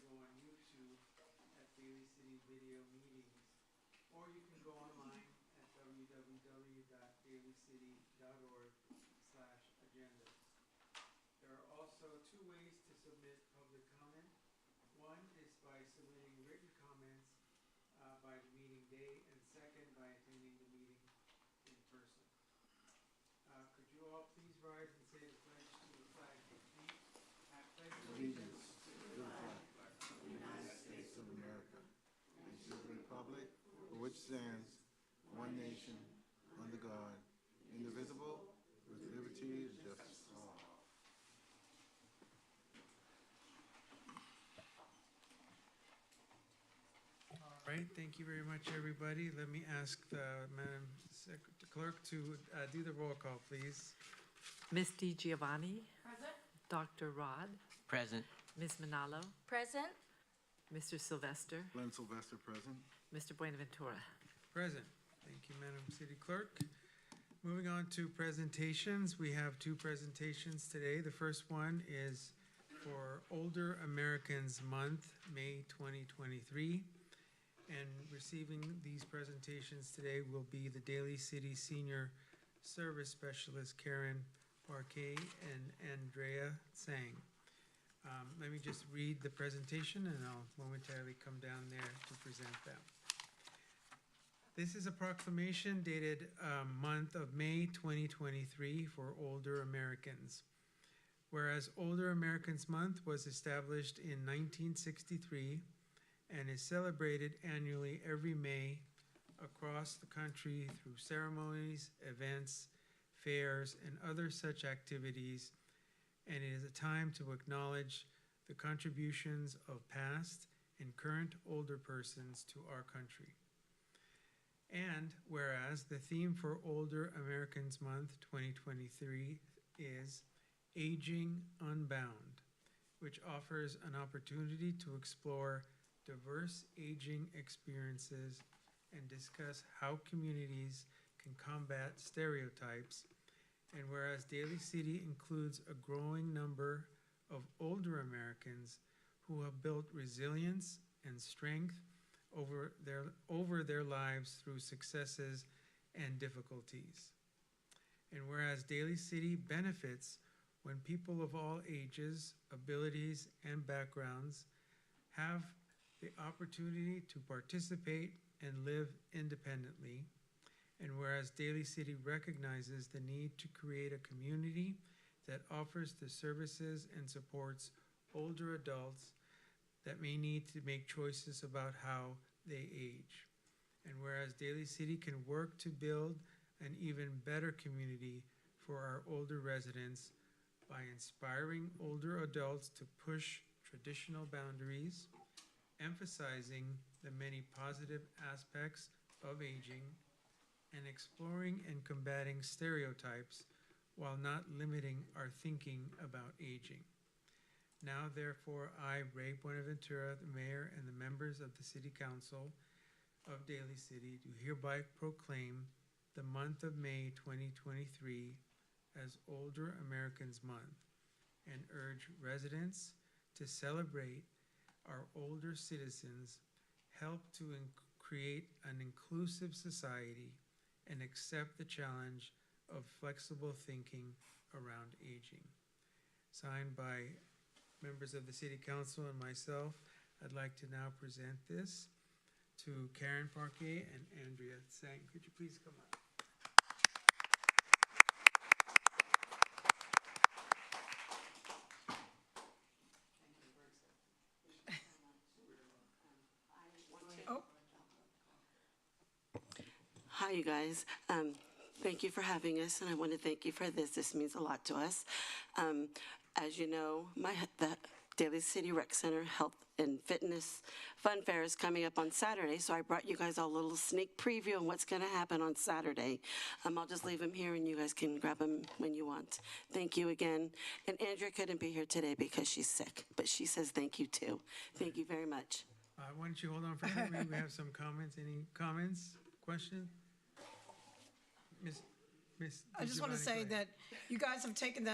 go on YouTube at Daly City Video Meetings, or you can go online at www.dalycity.org/agendas. There are also two ways to submit public comment. One is by submitting written comments by the meeting day, and second by attending the meeting in person. Could you all please rise and say the pledge to the flag? I pledge allegiance to the flag of the United States of America and to the republic for which stands one nation, under God, indivisible, with liberty and justice for all. All right, thank you very much, everybody. Let me ask the Madam Clerk to do the roll call, please. Ms. DiGiovanni. Present. Dr. Rod. Present. Ms. Manalo. Present. Mr. Sylvester. Glenn Sylvester present. Mr. Buenaventura. Present. Thank you, Madam City Clerk. Moving on to presentations, we have two presentations today. The first one is for Older Americans Month, May 2023. And receiving these presentations today will be the Daly City Senior Service Specialist Karen Parquet and Andrea Tsang. Let me just read the presentation and I'll momentarily come down there to present them. This is a proclamation dated month of May 2023 for Older Americans. Whereas Older Americans Month was established in 1963 and is celebrated annually every May across the country through ceremonies, events, fairs, and other such activities, and it is a time to acknowledge the contributions of past and current older persons to our country. And whereas the theme for Older Americans Month 2023 is Aging Unbound, which offers an opportunity to explore diverse aging experiences and discuss how communities can combat stereotypes. And whereas Daly City includes a growing number of older Americans who have built resilience and strength over their lives through successes and difficulties. And whereas Daly City benefits when people of all ages, abilities, and backgrounds have the opportunity to participate and live independently. And whereas Daly City recognizes the need to create a community that offers the services and supports older adults that may need to make choices about how they age. And whereas Daly City can work to build an even better community for our older residents by inspiring older adults to push traditional boundaries, emphasizing the many positive aspects of aging, and exploring and combating stereotypes while not limiting our thinking about aging. Now, therefore, I, Ray Buenaventura, the mayor, and the members of the City Council of Daly City do hereby proclaim the month of May 2023 as Older Americans Month and urge residents to celebrate our older citizens, help to create an inclusive society, and accept the challenge of flexible thinking around aging. Signed by members of the City Council and myself, I'd like to now present this to Karen Parquet and Andrea Tsang. Could you please come up? Hi, you guys. Thank you for having us, and I want to thank you for this. This means a lot to us. As you know, the Daly City Rec Center Health and Fitness Fun Fair is coming up on Saturday, so I brought you guys all a little sneak preview on what's going to happen on Saturday. I'll just leave them here, and you guys can grab them when you want. Thank you again. And Andrea couldn't be here today because she's sick, but she says thank you, too. Thank you very much. Why don't you hold on for a second? We have some comments. Any comments, questions? Miss I just want to say that you guys have taken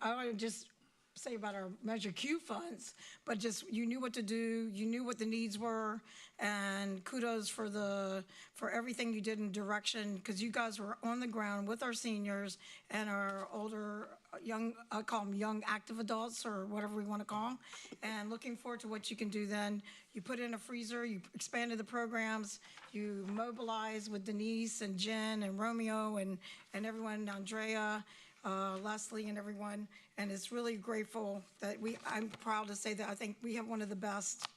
I want to just say about our Measure Q funds, but just you knew what to do, you knew what the needs were, and kudos for everything you did in direction, because you guys were on the ground with our seniors and our older, young, I call them young active adults or whatever we want to call them, and looking forward to what you can do then. You put in a freezer, you expanded the programs, you mobilized with Denise and Jen and Romeo and everyone, Andrea, Leslie and everyone, and it's really grateful that I'm proud to say that I think we have one of the best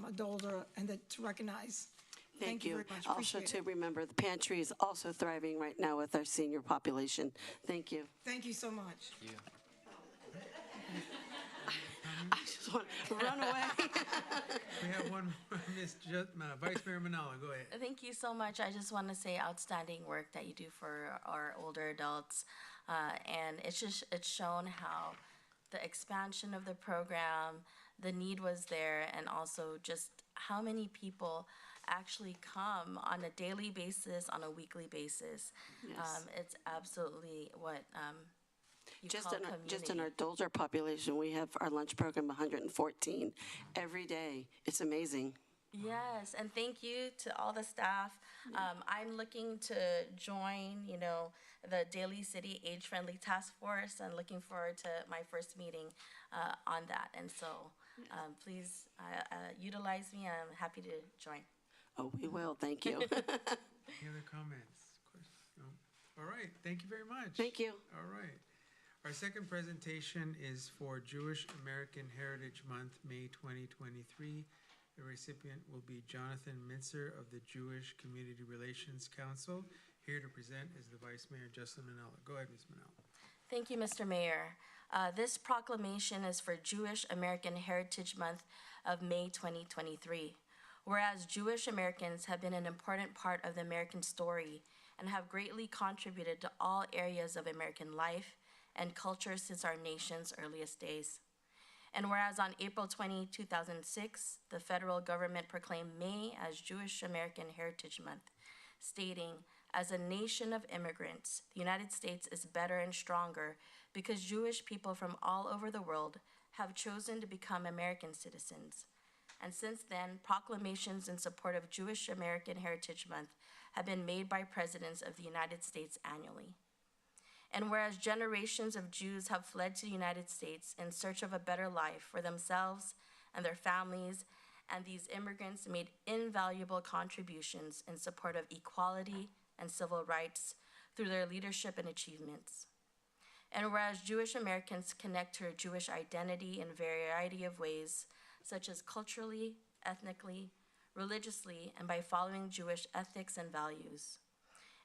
adult and to recognize. Thank you very much. Also, Appreciate to it. remember, the pantry is also thriving right now with our senior population. Thank you. Thank you so much. I just want to run away. We have one more, Vice Mayor Manalo, go ahead. Thank you so much. I just want to say outstanding work that you do for our older adults. And it's shown how the expansion of the program, the need was there, and also just how many people actually come on a daily basis, on a weekly basis. Yes. It's absolutely what you call community. Just in our older population, we have our lunch program 114 every day. It's amazing. Yes, and thank you to all the staff. I'm looking to join, the Daly City Age-Friendly Task Force, and looking forward to my first meeting on that. And so please utilize me. I'm happy to join. Oh, we will. Thank you. Any other comments? Questions? No? All right, thank you very much. Thank you. All right. Our second presentation is for Jewish American Heritage Month, May 2023. The recipient will be Jonathan Mintzer of the Jewish Community Relations Council. Here to present is the Vice Mayor, Jocelyn Manalo. Go ahead, Ms. Manalo. Thank you, Mr. Mayor. This proclamation is for Jewish American Heritage Month of May 2023. Whereas Jewish Americans have been an important part of the American story and have greatly contributed to all areas of American life and culture since our nation's earliest days. And whereas on April 20, 2006, the federal government proclaimed May as Jewish American Heritage Month, stating, "As a nation of immigrants, the United States is better and stronger because Jewish people from all over the world have chosen to become American citizens." And since then, proclamations in support of Jewish American Heritage Month have been made by presidents of the United States annually. And whereas generations of Jews have fled to the United States in search of a better life for themselves and their families, and these immigrants made invaluable contributions in support of equality and civil rights through their leadership and achievements. And whereas Jewish Americans connect to a Jewish identity in a variety of ways, such as culturally, ethnically, religiously, and by following Jewish ethics and values.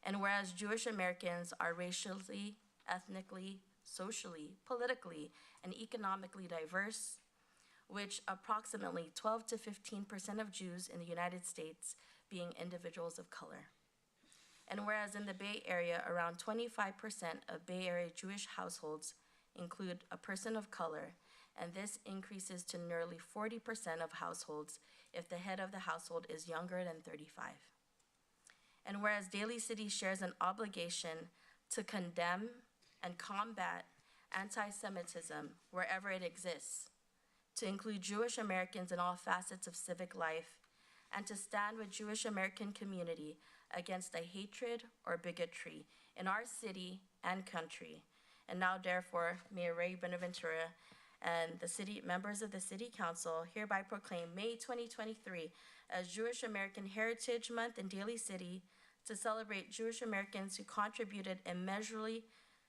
And whereas Jewish Americans are racially, ethnically, socially, politically, and economically diverse, which approximately 12 to 15% of Jews in the United States being individuals of color. And whereas in the Bay Area, around 25% of Bay Area Jewish households include a person of color, and this increases to nearly 40% of households if the head of the household is younger than 35. And whereas Daly City shares an obligation to condemn and combat anti-Semitism wherever it exists, to include Jewish Americans in all facets of civic life, and to stand with Jewish American community against the hatred or bigotry in our city and country. And now, therefore, Mayor Ray Benaventura and the city members of the City Council hereby proclaim May 2023 as Jewish American Heritage Month in Daly City to celebrate Jewish Americans who contributed immeasurably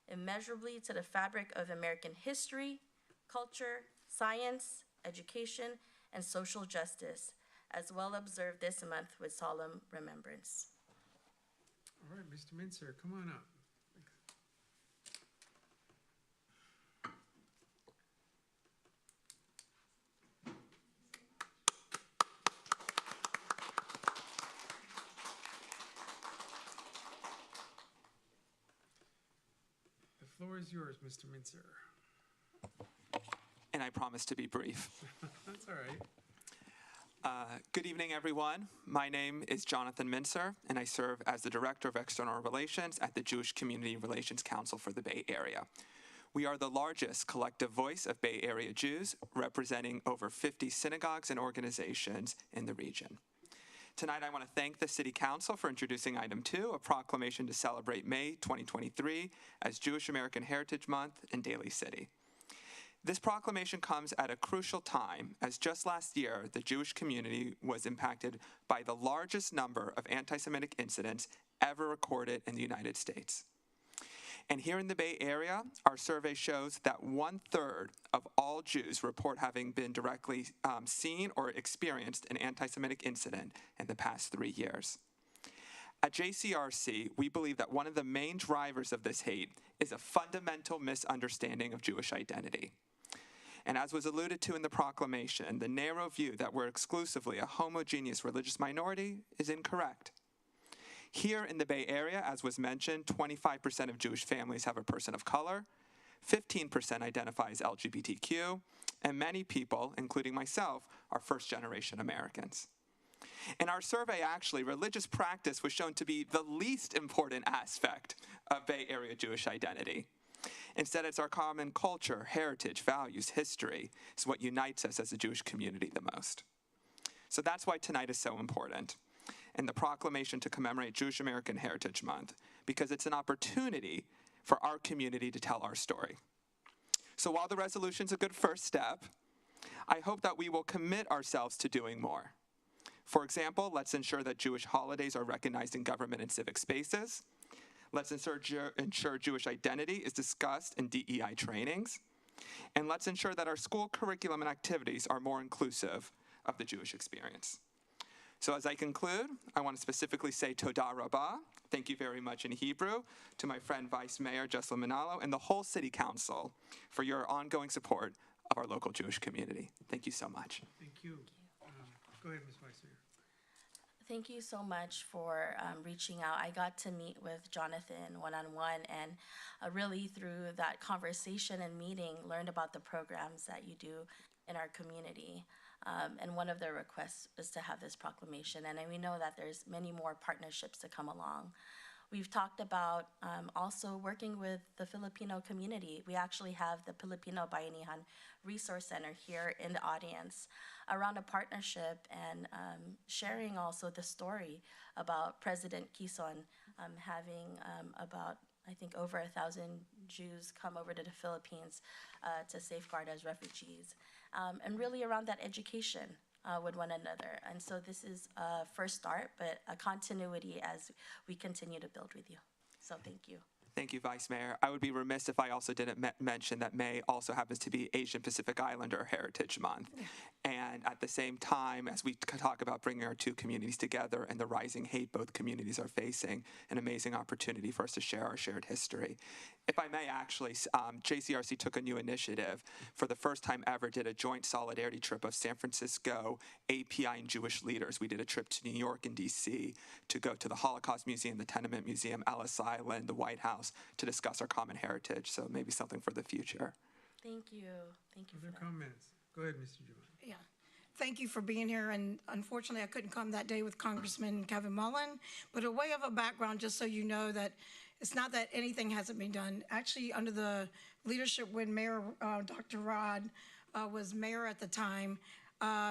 to the fabric of American history, culture, science, education, and social justice, as well observed this month with solemn remembrance. All right, Mr. Mintzer, come on up. The floor is yours, Mr. Mintzer. And I promise to be brief. That's all right. Good evening, everyone. My name is Jonathan Mintzer, and I serve as the Director of External Relations at the Jewish Community Relations Council for the Bay Area. We are the largest collective voice of Bay Area Jews, representing over 50 synagogues and organizations in the region. Tonight, I want to thank the City Council for introducing item 2, a proclamation to celebrate May 2023 as Jewish American Heritage Month in Daly City. This proclamation comes at a crucial time, as just last year, the Jewish community was impacted by the largest number of anti-Semitic incidents ever recorded in the United States. And here in the Bay Area, our survey shows that 1/3 of all Jews report having been directly seen or experienced an anti-Semitic incident in the past 3 years. At JCRC, we believe that one of the main drivers of this hate is a fundamental misunderstanding of Jewish identity. And as was alluded to in the proclamation, the narrow view that we're exclusively a homogeneous religious minority is incorrect. Here in the Bay Area, as was mentioned, 25% of Jewish families have a person of color, 15% identify as LGBTQ, and many people, including myself, are first-generation Americans. In our survey, actually, religious practice was shown to be the least important aspect of Bay Area Jewish identity. Instead, it's our common culture, heritage, values, history is what unites us as a Jewish community the most. So that's why tonight is so important, and the proclamation to commemorate Jewish American Heritage Month, because it's an opportunity for our community to tell our story. So while the resolution's a good first step, I hope that we will commit ourselves to doing more. For example, let's ensure that Jewish holidays are recognized in government and civic spaces. Let's ensure Jewish identity is discussed in DEI trainings. And let's ensure that our school curriculum and activities are more inclusive of the Jewish experience. So as I conclude, I want to specifically say Toda Rabbah, thank you very much in Hebrew, to my friend Vice Mayor Jessalyn Manalo and the whole City Council for your ongoing support of our local Jewish community. Thank you so much. Thank you. Go ahead, Ms. Weiser. Thank you so much for reaching out. I got to meet with Jonathan one-on-one, and really through that conversation and meeting, learned about the programs that you do in our community. And one of the requests is to have this proclamation, and we know that there's many more partnerships to come along. We've talked about also working with the Filipino community. We actually have the Filipino Bayanihan Resource Center here in the audience around a partnership and sharing also the story about President Quezon having about, I think, over 1,000 Jews come over to the Philippines to safeguard as refugees. And really around that education with one another. And so this is a first start, but a continuity as we continue to build with you. So thank you. Thank you, Vice Mayor. I would be remiss if I also didn't mention that May also happens to be Asian Pacific Islander Heritage Month. And at the same time, as we talk about bringing our two communities together and the rising hate both communities are facing, an amazing opportunity for us to share our shared history. If I may, actually, JCRC took a new initiative. For the first time ever, did a joint solidarity trip of San Francisco, API, and Jewish leaders. We did a trip to New York and DC to go to the Holocaust Museum, the Tenement Museum, Ellis Island, the White House, to discuss our common heritage. So maybe something for the future. Thank you. Thank you. Other comments? Go ahead, Mr. Giovanni. Yeah. Thank you for being here, and unfortunately, I couldn't come that day with Congressman Kevin Mullen, but a way of a background, just so you know that it's not that anything hasn't been done. Actually, under the leadership when Mayor Dr. Rod was mayor at the time,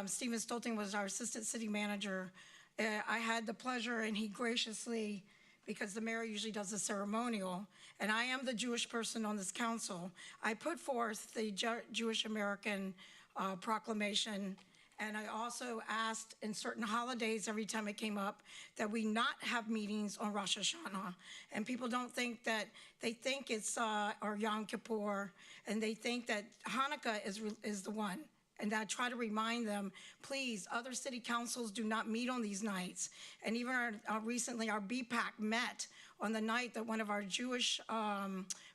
Stephen Stolting was our assistant city manager. I had the pleasure, and he graciously, because the mayor usually does the ceremonial, and I am the Jewish person on this council, I put forth the Jewish American proclamation, and I also asked in certain holidays every time it came up that we not have meetings on Rosh Hashanah. And people don't think that, they think it's or Yom Kippur, and they think that Hanukkah is the one. And I try to remind them, please, other city councils do not meet on these nights. And even recently, our BPAC met on the night that one of our Jewish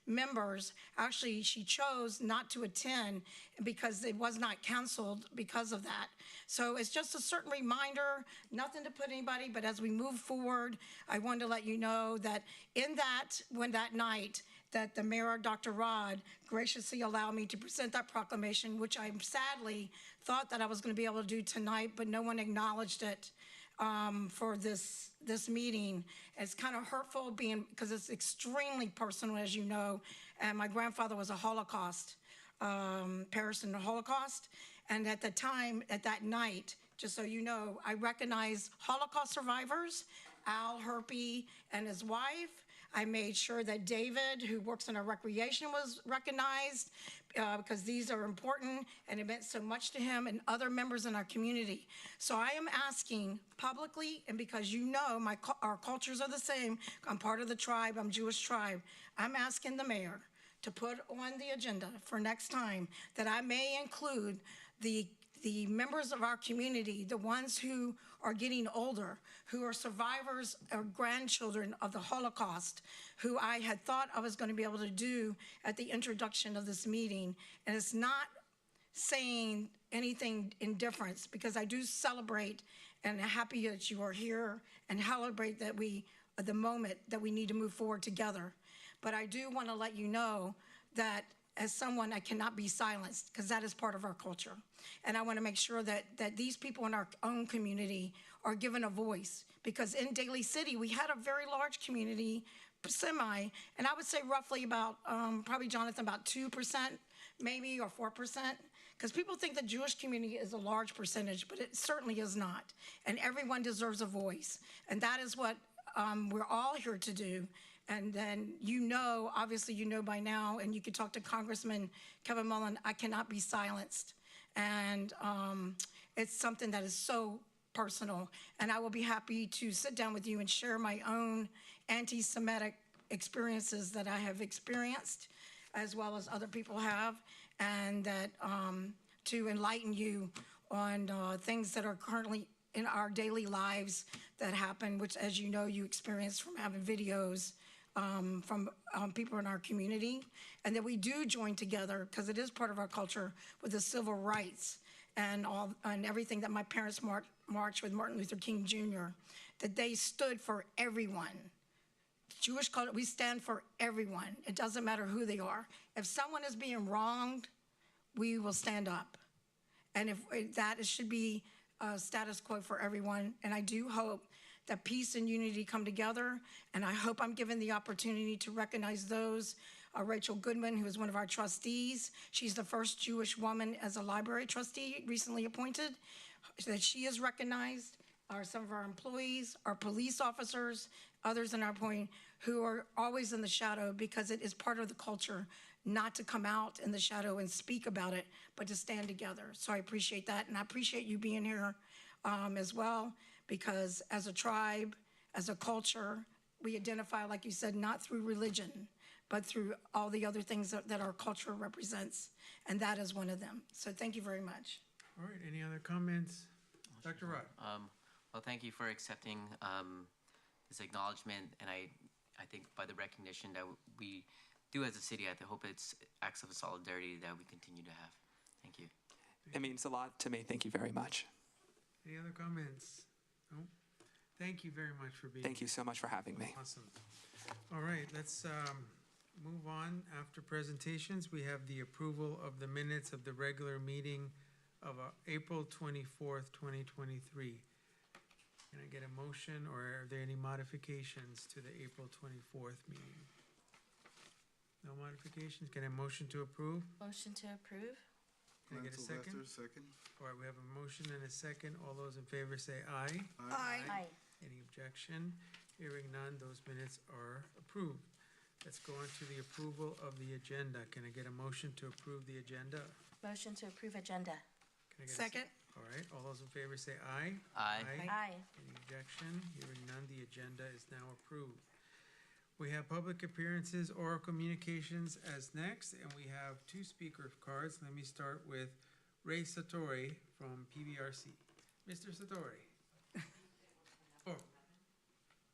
members, actually, she chose not to attend because it was not canceled because of that. So it's just a certain reminder, nothing to put anybody, but as we move forward, I wanted to let you know that in that, when that night, that the mayor, Dr. Rod, graciously allowed me to present that proclamation, which I sadly thought that I was going to be able to do tonight, but no one acknowledged it. for this meeting. It's kind of hurtful because it's extremely personal, as you know. And my grandfather was a Holocaust, perished in the Holocaust. And at the time, at that night, just so you know, I recognized Holocaust survivors, Al Herpy and his wife. I made sure that David, who works in our recreation, was recognized because these are important and it meant so much to him and other members in our community. So I am asking publicly, and because you know our cultures are the same, I'm part of the tribe, I'm Jewish tribe, I'm asking the mayor to put on the agenda for next time that I may include the members of our community, the ones who are getting older, who are survivors or grandchildren of the Holocaust, who I had thought I was going to be able to do at the introduction of this meeting. And it's not saying anything indifference, because I do celebrate and happy that you are here and celebrate that the moment that we need to move forward together. But I do want to let you know that as someone, I cannot be silenced because that is part of our culture. And I want to make sure that these people in our own community are given a voice, because in Daly City, we had a very large community, and I would say roughly about, probably Jonathan, about 2% maybe, or 4%, because people think the Jewish community is a large percentage, but it certainly is not. And everyone deserves a voice. And that is what we're all here to do. And then obviously you know by now, and you can talk to Congressman Kevin Mullen, I cannot be silenced. And it's something that is so personal. And I will be happy to sit down with you and share my own anti-Semitic experiences that I have experienced, as well as other people have, and that to enlighten you on things that are currently in our daily lives that happen, which, as you know, you experience from having videos from people in our community, and that we do join together, because it is part of our culture, with the civil rights and everything that my parents marched with Martin Luther King Jr., that they stood for everyone. Jewish culture, we stand for everyone. It doesn't matter who they are. If someone is being wronged, we will stand up. And if that should be status quo for everyone. And I do hope that peace and unity come together. And I hope I'm given the opportunity to recognize those. Rachel Goodman, who is one of our trustees. She's the first Jewish woman as a library trustee recently appointed, that she is recognized. Some of our employees, our police officers, others in our point, who are always in the shadow, because it is part of the culture not to come out in the shadow and speak about it, but to stand together. So I appreciate that, and I appreciate you being here as well, because as a tribe, as a culture, we identify, like you said, not through religion, but through all the other things that our culture represents, and that is one of them. So thank you very much. All right, any other comments? Dr. Rod? Well, thank you for accepting this acknowledgement, and I think by the recognition that we do as a city, I hope it's acts of solidarity that we continue to have. Thank you. It means a lot to me. Thank you very much. Any other comments? No? Thank you very much for being here. Thank you so much for having me. Awesome. All right, let's move on. After presentations, we have the approval of the minutes of the regular meeting of April 24th, 2023. Can I get a motion, or are there any modifications to the April 24th meeting? No modifications? Can I motion to approve? Motion to approve? Can I get a second? Sylvester, second. All right, we have a motion and a second. All those in favor say aye. Aye. Any objection? Hearing none, those minutes are approved. Let's go on to the approval of the agenda. Can I get a motion to approve the agenda? Motion to approve agenda. Can I get a Second. All right, all those in favor say aye. Aye. Aye. Any objection? Hearing none, the agenda is now approved. We have public appearances, oral communications as next, and we have 2 speaker cards. Let me start with Ray Satori from PBRC. Mr. Satori.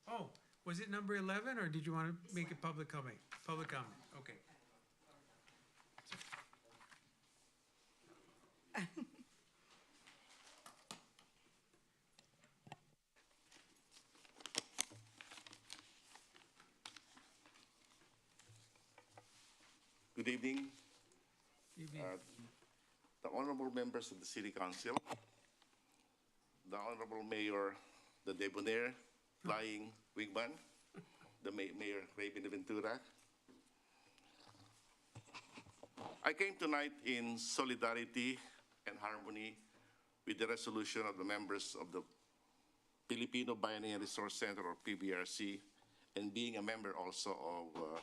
Oh, was it number 11, or did you want to make it public comment? Public comment, okay. Good evening, Evening. the honorable members of the City Council, the honorable Mayor the debonair flying wingman, the Mayor Ray Benaventura. I came tonight in solidarity and harmony with the resolution of the members of the Filipino Bayanihan Resource Center, or PBRC, and being a member also of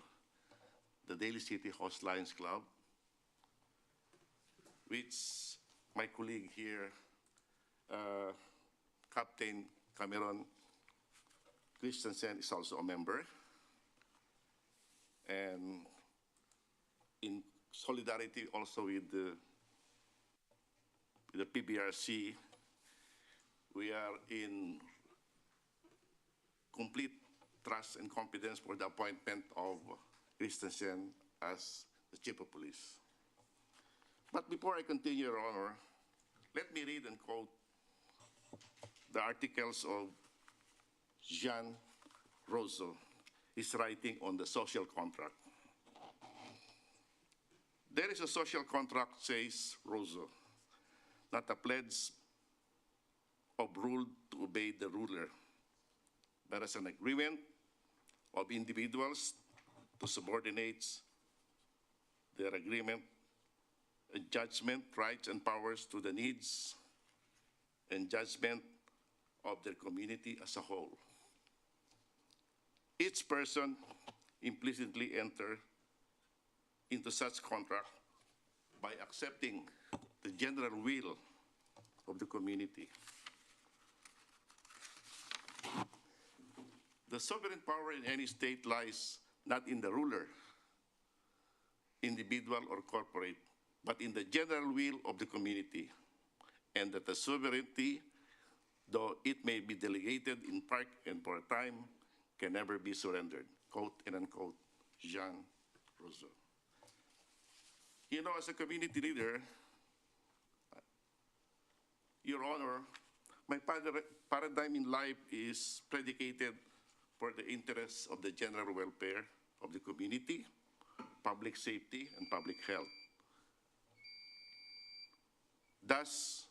the Daly City Host Lions Club, which my colleague here, Captain Cameron Christensen, is also a member. And in solidarity also with the PBRC, we are in complete trust and confidence for the appointment of Christensen as the Chief of Police. But before I continue, Your Honor, let me read and quote the articles of Jean Rousseau, his writing on the social contract. There is a social contract, says Rousseau, not a pledge of rule to obey the ruler, but as an agreement of individuals to subordinate their agreement and judgment, rights, and powers to the needs and judgment of their community as a whole. Each person implicitly enters into such contract by accepting the general will of the community. The sovereign power in any state lies not in the ruler, individual or corporate, but in the general will of the community, and that the sovereignty, though it may be delegated in part and for a time, can never be surrendered. Quote and unquote, Jean Rousseau. You know, as a community leader, Your Honor, my paradigm in life is predicated for the interests of the general welfare of the community, public safety, and public health. Thus,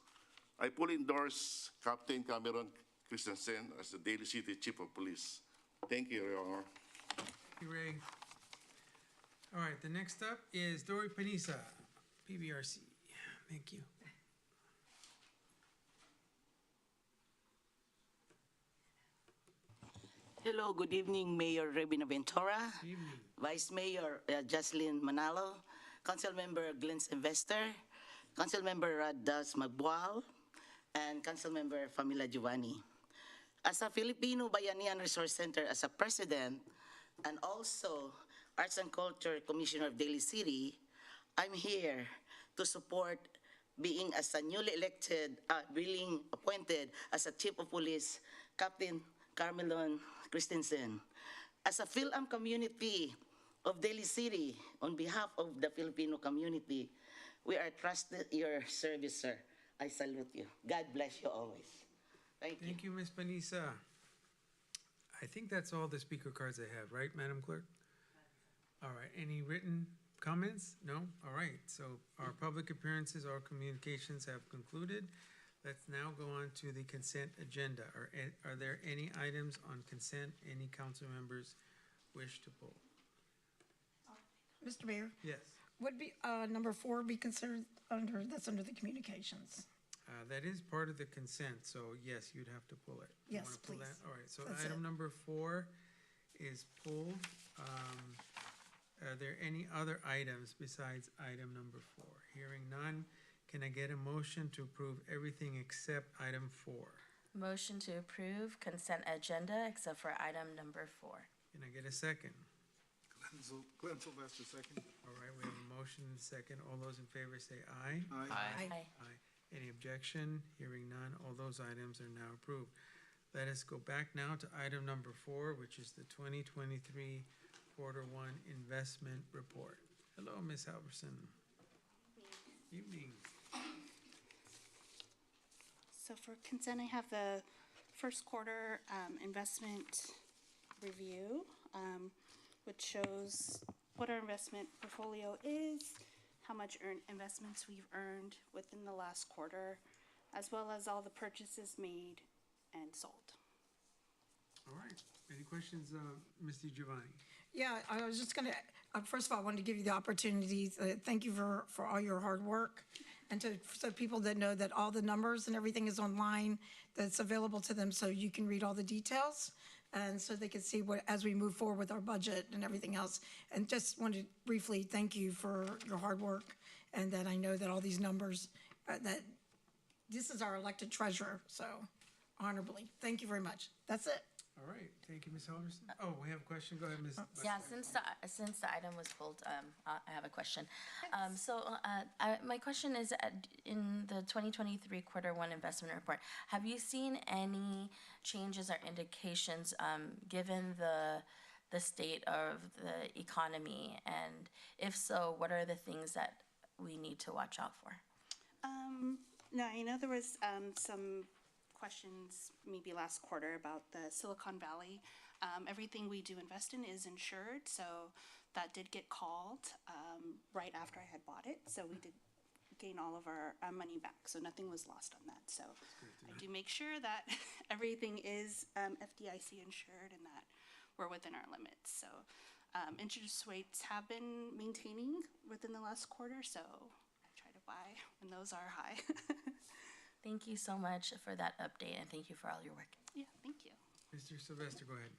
I fully endorse Captain Cameron Christensen as the Daly City Chief of Police. Thank you, Your Honor. Thank you, Ray. All right, the next up is Dory Panisa, PBRC. Thank you. Hello, good evening, Mayor Ray Benaventura, Good evening. Vice Mayor Jocelyn Manalo, Council Member Glenn Sylvester, Council Member Radas Magbual, and Council Member Famila Giovanni. As a Filipino Bayanihan Resource Center, as a president, and also Arts and Culture Commissioner of Daly City, I'm here to support being as a newly elected, being appointed as a Chief of Police, Captain Carmelon Christensen. As a Phil-Am community of Daly City, on behalf of the Filipino community, we are trusted your service, sir. I salute you. God bless you always. Thank you. Thank you, Ms. Panisa. I think that's all the speaker cards I have, right, Madam Clerk? All right, any written comments? No? All right, so our public appearances, our communications have concluded. Let's now go on to the consent agenda. Are there any items on consent any council members wish to pull? Mr. Mayor, Yes, would be, number 4 be considered under, that's under the communications? that is part of the consent, so yes, you'd have to pull it. You Yes, wanna pull please. that? All right, so That's item it. number 4 is pulled. Are there any other items besides item number 4? Hearing none, can I get a motion to approve everything except item 4? Motion to approve consent agenda except for item number 4. Can I get a second? Glenn Sylvester, second. All right, we have a motion and a second. All those in favor say aye. Aye. Aye. Aye. Any objection? Hearing none, all those items are now approved. Let us go back now to item number 4, which is the 2023 Quarter 1 Investment Report. Hello, Ms. Halverson. Evening. So for consent, I have the first quarter investment review, which shows what our investment portfolio is, how much investments we've earned within the last quarter, as well as all the purchases made and sold. All right. Any questions, Ms. Giovanni? Yeah, I was just gonna, first of all, I wanted to give you the opportunity, thank you for all your hard work. And so people that know that all the numbers and everything is online, that's available to them, so you can read all the details. And so they can see what, as we move forward with our budget and everything else. And just wanted to briefly thank you for your hard work. And that I know that all these numbers, that this is our elected treasurer, so honorably. Thank you very much. That's it. All right. Thank you, Ms. Halverson. Oh, we have a question. Go ahead, Ms. Yeah, since the item was pulled, I have a question. My question is, in the 2023 quarter one investment report, have you seen any changes or indications, given the state of the economy? And if so, what are the things that we need to watch out for? No, I know there was some questions maybe last quarter about the Silicon Valley. Everything we do invest in is insured, so that did get called right after I had bought it. So we did gain all of our money back, so nothing was lost on that. So I do make sure that everything is FDIC insured and that we're within our limits. So interest rates have been maintaining within the last quarter, so I try to buy when those are high. Thank you so much for that update, and thank you for all your work. Yeah, thank you. Mr. Sylvester, go ahead.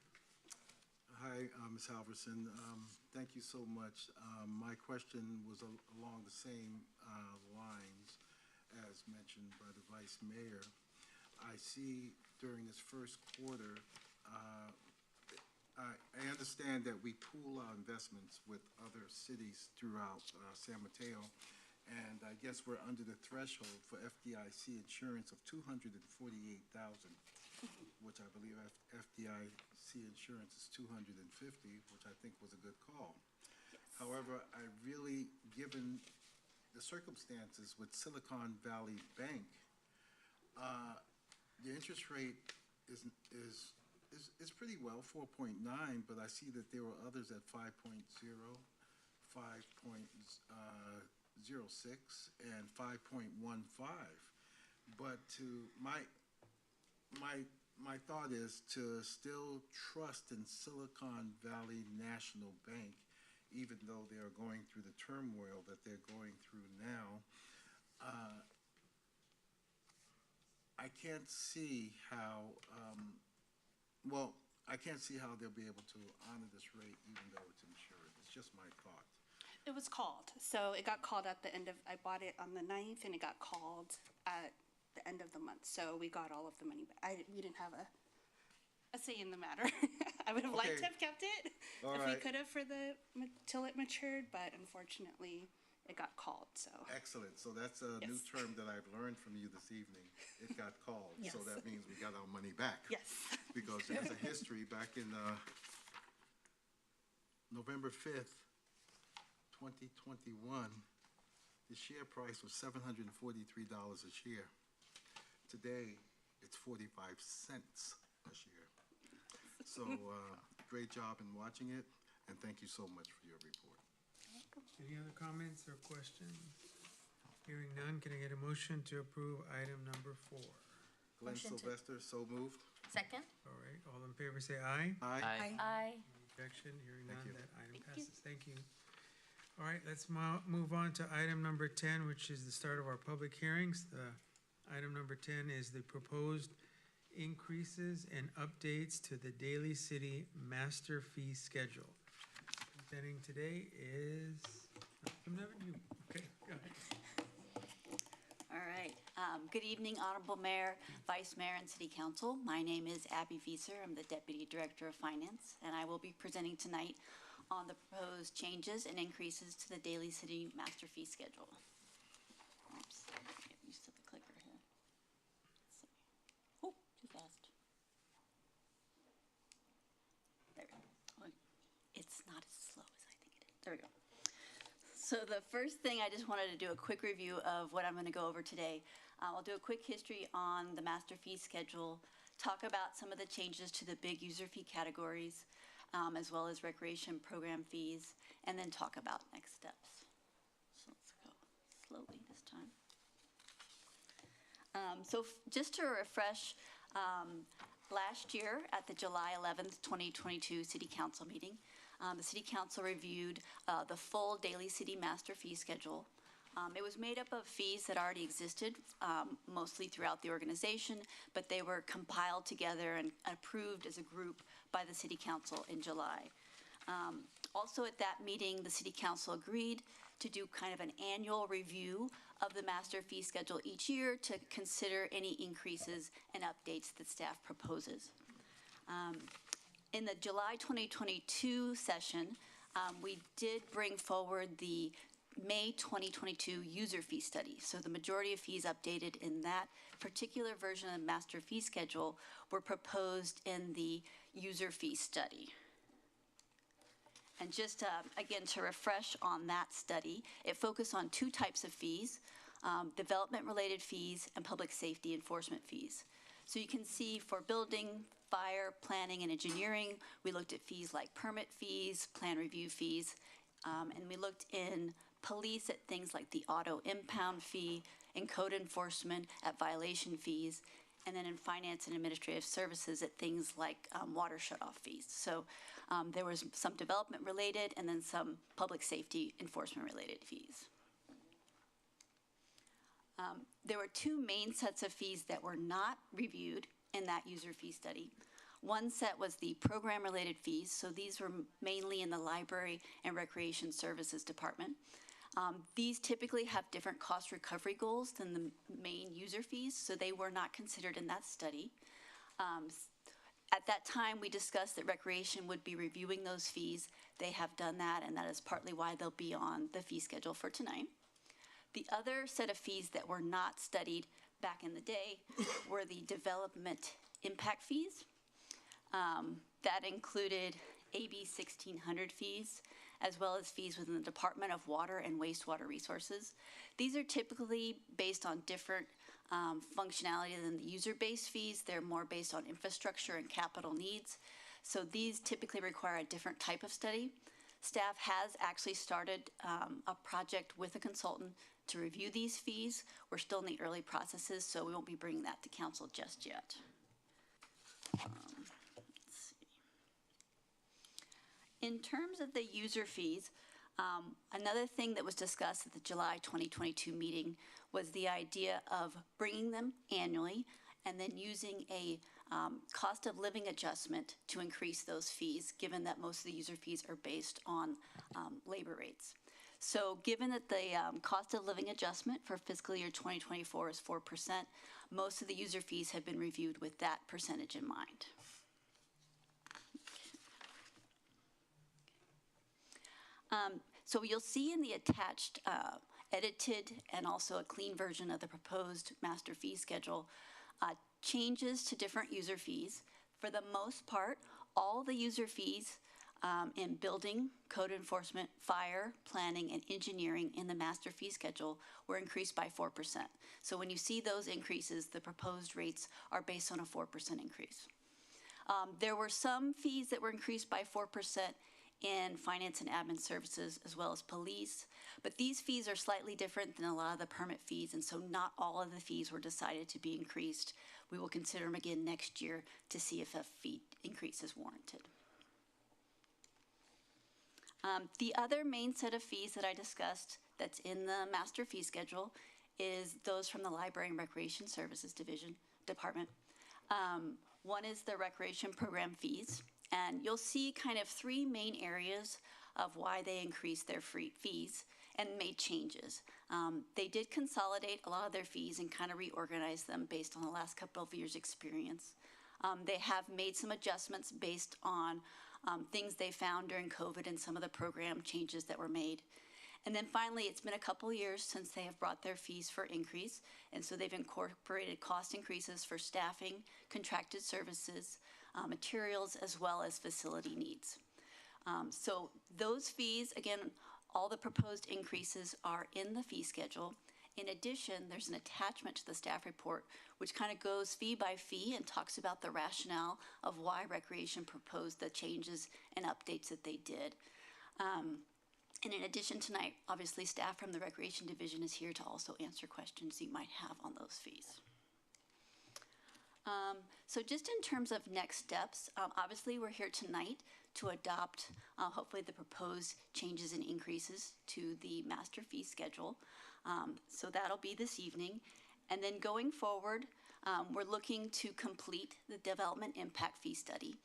Hi, Ms. Halverson. Thank you so much. My question was along the same lines as mentioned by the Vice Mayor. I see during this first quarter, I understand that we pool our investments with other cities throughout San Mateo. And I guess we're under the threshold for FDIC insurance of $248,000, which I believe FDIC insurance is $250,000, which I think was a good call. Yes. However, I really, given the circumstances with Silicon Valley Bank, the interest rate is pretty well 4.9, but I see that there were others at 5.0, 5.06 and 5.15. But my thought is to still trust in Silicon Valley National Bank, even though they are going through the turmoil that they're going through now. I can't see how, I can't see how they'll be able to honor this rate even though it's insured. It's just my thought. It was called. So it got called at the end of, I bought it on the 9th and it got called at the end of the month. So we got all of the money back. We didn't have a say in the matter. I would have liked to have kept it if we could have till it matured, but unfortunately it got called, so. Excellent. So that's a new term that I've learned from you this evening. It got called. Yes. So that means we got our money back. Yes. Because there's a history back in November 5th, 2021, the share price was $743 a share. Today, it's 45 cents a share. So great job in watching it, and thank you so much for your report. Any other comments or questions? Hearing none, can I get a motion to approve item number 4? Glenn Motion to- Sylvester, so moved. Second? All right, all in favor say aye. Aye. Aye. Objection, hearing Thank none, you. that item passes. Thank you. All right, let's move on to item number 10, which is the start of our public hearings. Item number 10 is the proposed increases and updates to the Daly City Master Fee Schedule. Presenting today is, okay, go ahead. All right. Good evening, Honorable Mayor, Vice Mayor, and City Council. My name is Abby Vieser. I'm the Deputy Director of Finance, and I will be presenting tonight on the proposed changes and increases to the Daly City Master Fee Schedule. Oops, get used to the clicker here. Let's see. Oh, too fast. There we go. Oh, it's not as slow as I think it is. There we go. So the first thing, I just wanted to do a quick review of what I'm going to go over today. I'll do a quick history on the master fee schedule, talk about some of the changes to the big user fee categories, as well as recreation program fees, and then talk about next steps. So let's go slowly this time. Just to refresh, last year at the July 11th, 2022 City Council meeting, the City Council reviewed the full Daly City Master Fee Schedule. It was made up of fees that already existed, mostly throughout the organization, but they were compiled together and approved as a group by the City Council in July. Also at that meeting, the City Council agreed to do kind of an annual review of the master fee schedule each year to consider any increases and updates that staff proposes. In the July 2022 session, we did bring forward the May 2022 user fee study. So the majority of fees updated in that particular version of the master fee schedule were proposed in the user fee study. And just again, to refresh on that study, it focused on two types of fees, development-related fees and public safety enforcement fees. So you can see for building, fire, planning, and engineering, we looked at fees like permit fees, plan review fees, and we looked in police at things like the auto impound fee, in code enforcement at violation fees, and then in finance and administrative services at things like water shutoff fees. So there was some development related and then some public safety enforcement related fees. There were two main sets of fees that were not reviewed in that user fee study. One set was the program related fees. So these were mainly in the library and recreation services department. These typically have different cost recovery goals than the main user fees, so they were not considered in that study. At that time, we discussed that Recreation would be reviewing those fees. They have done that, and that is partly why they'll be on the fee schedule for tonight. The other set of fees that were not studied back in the day were the development impact fees. That included AB 1600 fees, as well as fees within the Department of Water and Wastewater Resources. These are typically based on different functionality than the user-based fees. They're more based on infrastructure and capital needs. So these typically require a different type of study. Staff has actually started a project with a consultant to review these fees. We're still in the early processes, so we won't be bringing that to council just yet. In terms of the user fees, another thing that was discussed at the July 2022 meeting was the idea of bringing them annually and then using a cost of living adjustment to increase those fees, given that most of the user fees are based on labor rates. So given that the cost of living adjustment for fiscal year 2024 is 4%, most of the user fees have been reviewed with that percentage in mind. So you'll see in the attached edited and also a clean version of the proposed master fee schedule changes to different user fees. For the most part, all the user fees in building, code enforcement, fire, planning, and engineering in the master fee schedule were increased by 4%. So when you see those increases, the proposed rates are based on a 4% increase. There were some fees that were increased by 4% in finance and admin services as well as police, but these fees are slightly different than a lot of the permit fees, and so not all of the fees were decided to be increased. We will consider them again next year to see if a fee increase is warranted. The other main set of fees that I discussed that's in the master fee schedule is those from the Library and Recreation Services Department. One is the recreation program fees. And you'll see kind of three main areas of why they increased their fees and made changes. They did consolidate a lot of their fees and kind of reorganize them based on the last couple of years' experience. They have made some adjustments based on things they found during COVID and some of the program changes that were made. And then finally, it's been a couple years since they have brought their fees for increase, and so they've incorporated cost increases for staffing, contracted services, materials, as well as facility needs. So those fees, again, all the proposed increases are in the fee schedule. In addition, there's an attachment to the staff report, which kind of goes fee by fee and talks about the rationale of why Recreation proposed the changes and updates that they did. And in addition, tonight, obviously, staff from the Recreation Division is here to also answer questions you might have on those fees. So just in terms of next steps, obviously we're here tonight to adopt, hopefully the proposed changes and increases to the master fee schedule. So that'll be this evening. And then going forward, we're looking to complete the development impact fee study.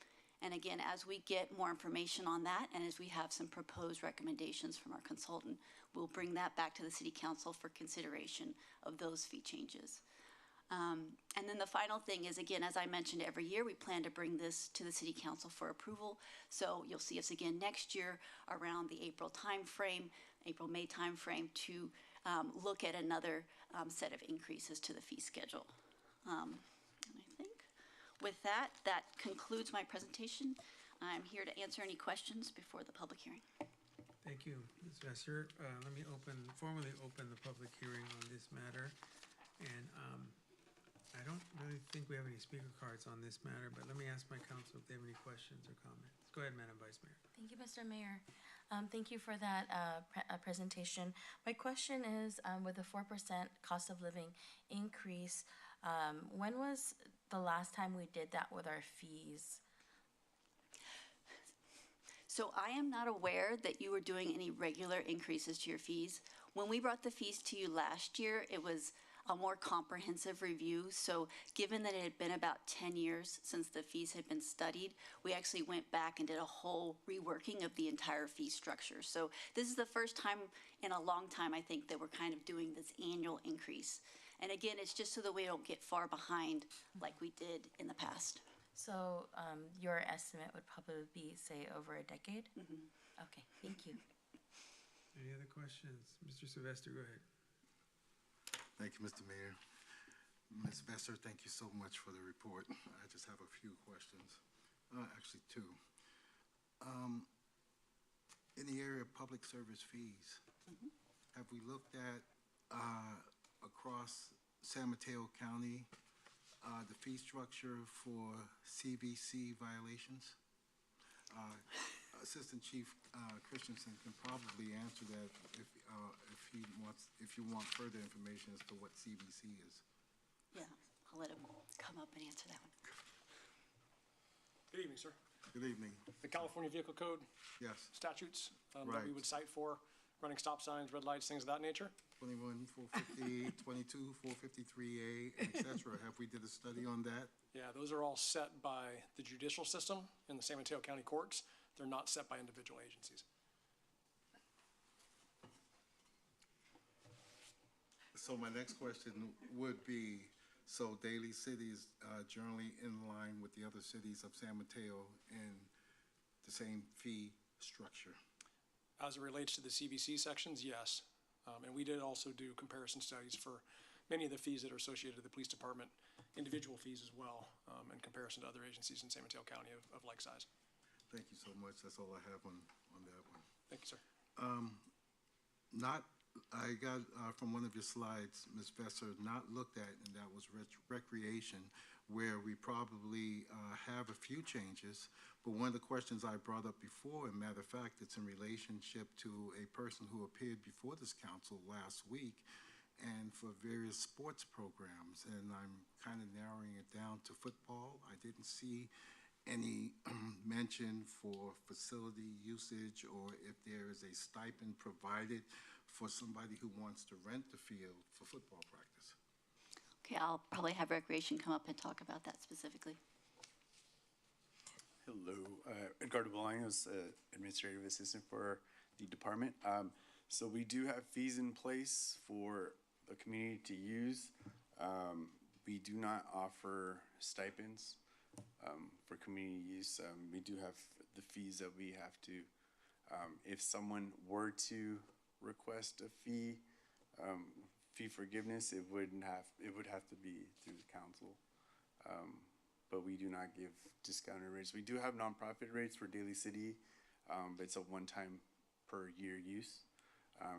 And again, as we get more information on that and as we have some proposed recommendations from our consultant, we'll bring that back to the City Council for consideration of those fee changes. And then the final thing is, again, as I mentioned, every year we plan to bring this to the City Council for approval. So you'll see us again next year around the April timeframe, April-May timeframe, to look at another set of increases to the fee schedule. And I think with that, that concludes my presentation. I'm here to answer any questions before the public hearing. Thank you, Ms. Vesser. Let me formally open the public hearing on this matter. And I don't really think we have any speaker cards on this matter, but let me ask my council if they have any questions or comments. Go ahead, Madam Vice Mayor. Thank you, Mr. Mayor. Thank you for that presentation. My question is, with the 4% cost of living increase, when was the last time we did that with our fees? So I am not aware that you were doing any regular increases to your fees. When we brought the fees to you last year, it was a more comprehensive review. So given that it had been about 10 years since the fees had been studied, we actually went back and did a whole reworking of the entire fee structure. So this is the first time in a long time, I think, that we're kind of doing this annual increase. And again, it's just so that we don't get far behind like we did in the past. So your estimate would probably be, say, over a decade? Mm-hmm. Okay, thank you. Any other questions? Mr. Sylvester, go ahead. Thank you, Mr. Mayor. Ms. Vesser, thank you so much for the report. I just have a few questions, actually two. In the area of public service fees, have we looked at across San Mateo County the fee structure for CVC violations? Assistant Chief Christensen can probably answer that if you want further information as to what CVC is. Yeah, I'll let him come up and answer that one. Good evening, sir. Good evening. The California Vehicle Code Yes. statutes that Right. we would cite for running stop signs, red lights, things of that nature. 21, 450, 22, 453A, and et cetera. Have we did a study on that? Yeah, those are all set by the judicial system in the San Mateo County courts. They're not set by individual agencies. So my next question would be, so Daly City is generally in line with the other cities of San Mateo in the same fee structure? As it relates to the CVC sections, yes. And we did also do comparison studies for many of the fees that are associated with the police department, individual fees as well, in comparison to other agencies in San Mateo County of like size. Thank you so much. That's all I have on that one. Thank you, sir. I got from one of your slides, Ms. Vesser, not looked at, and that was recreation, where we probably have a few changes. But one of the questions I brought up before, and matter of fact, it's in relationship to a person who appeared before this council last week and for various sports programs. And I'm kind of narrowing it down to football. I didn't see any mention for facility usage or if there is a stipend provided for somebody who wants to rent the field for football practice. Okay, I'll probably have Recreation come up and talk about that specifically. Hello, Edgardo Bolaños, Administrative Assistant for the department. So we do have fees in place for the community to use. We do not offer stipends for community use. We do have the fees that we have to, if someone were to request a fee forgiveness, it would have to be through the council. But we do not give discounted rates. We do have nonprofit rates for Daly City. But it's a one-time per year use.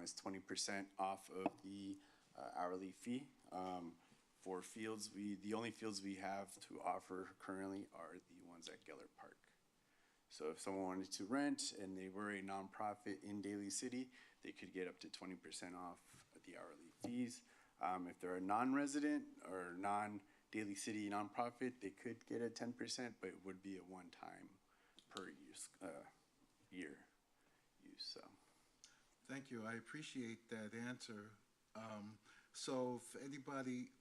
It's 20% off of the hourly fee. For fields, the only fields we have to offer currently are the ones at Gellert Park. So if someone wanted to rent and they were a nonprofit in Daly City, they could get up to 20% off the hourly fees. If they're a non-resident or Daly City nonprofit, they could get a 10%, but it would be a one-time per year use. So, Thank you. I appreciate that answer. So if anybody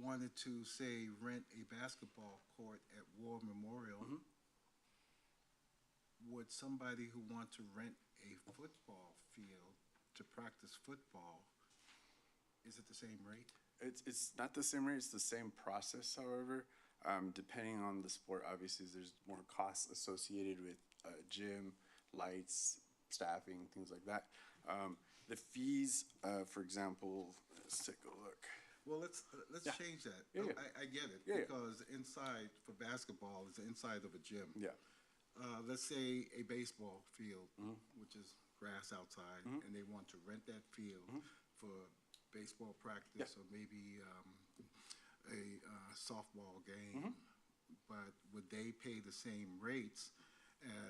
wanted to, say, rent a basketball court at War Memorial, would somebody who want to rent a football field to practice football, is it the same rate? it's not the same rate, it's the same process, however. Depending on the sport, obviously, there's more costs associated with gym, lights, staffing, things like that. The fees, for example, let's take a look. Well, let's Yeah. change that. Yeah, yeah. I get it, Yeah, yeah. because inside for basketball is the inside of a gym. Yeah. Let's say a baseball field, which is grass outside, and they want to rent that field for baseball practice or maybe a softball game. But would they pay the same rates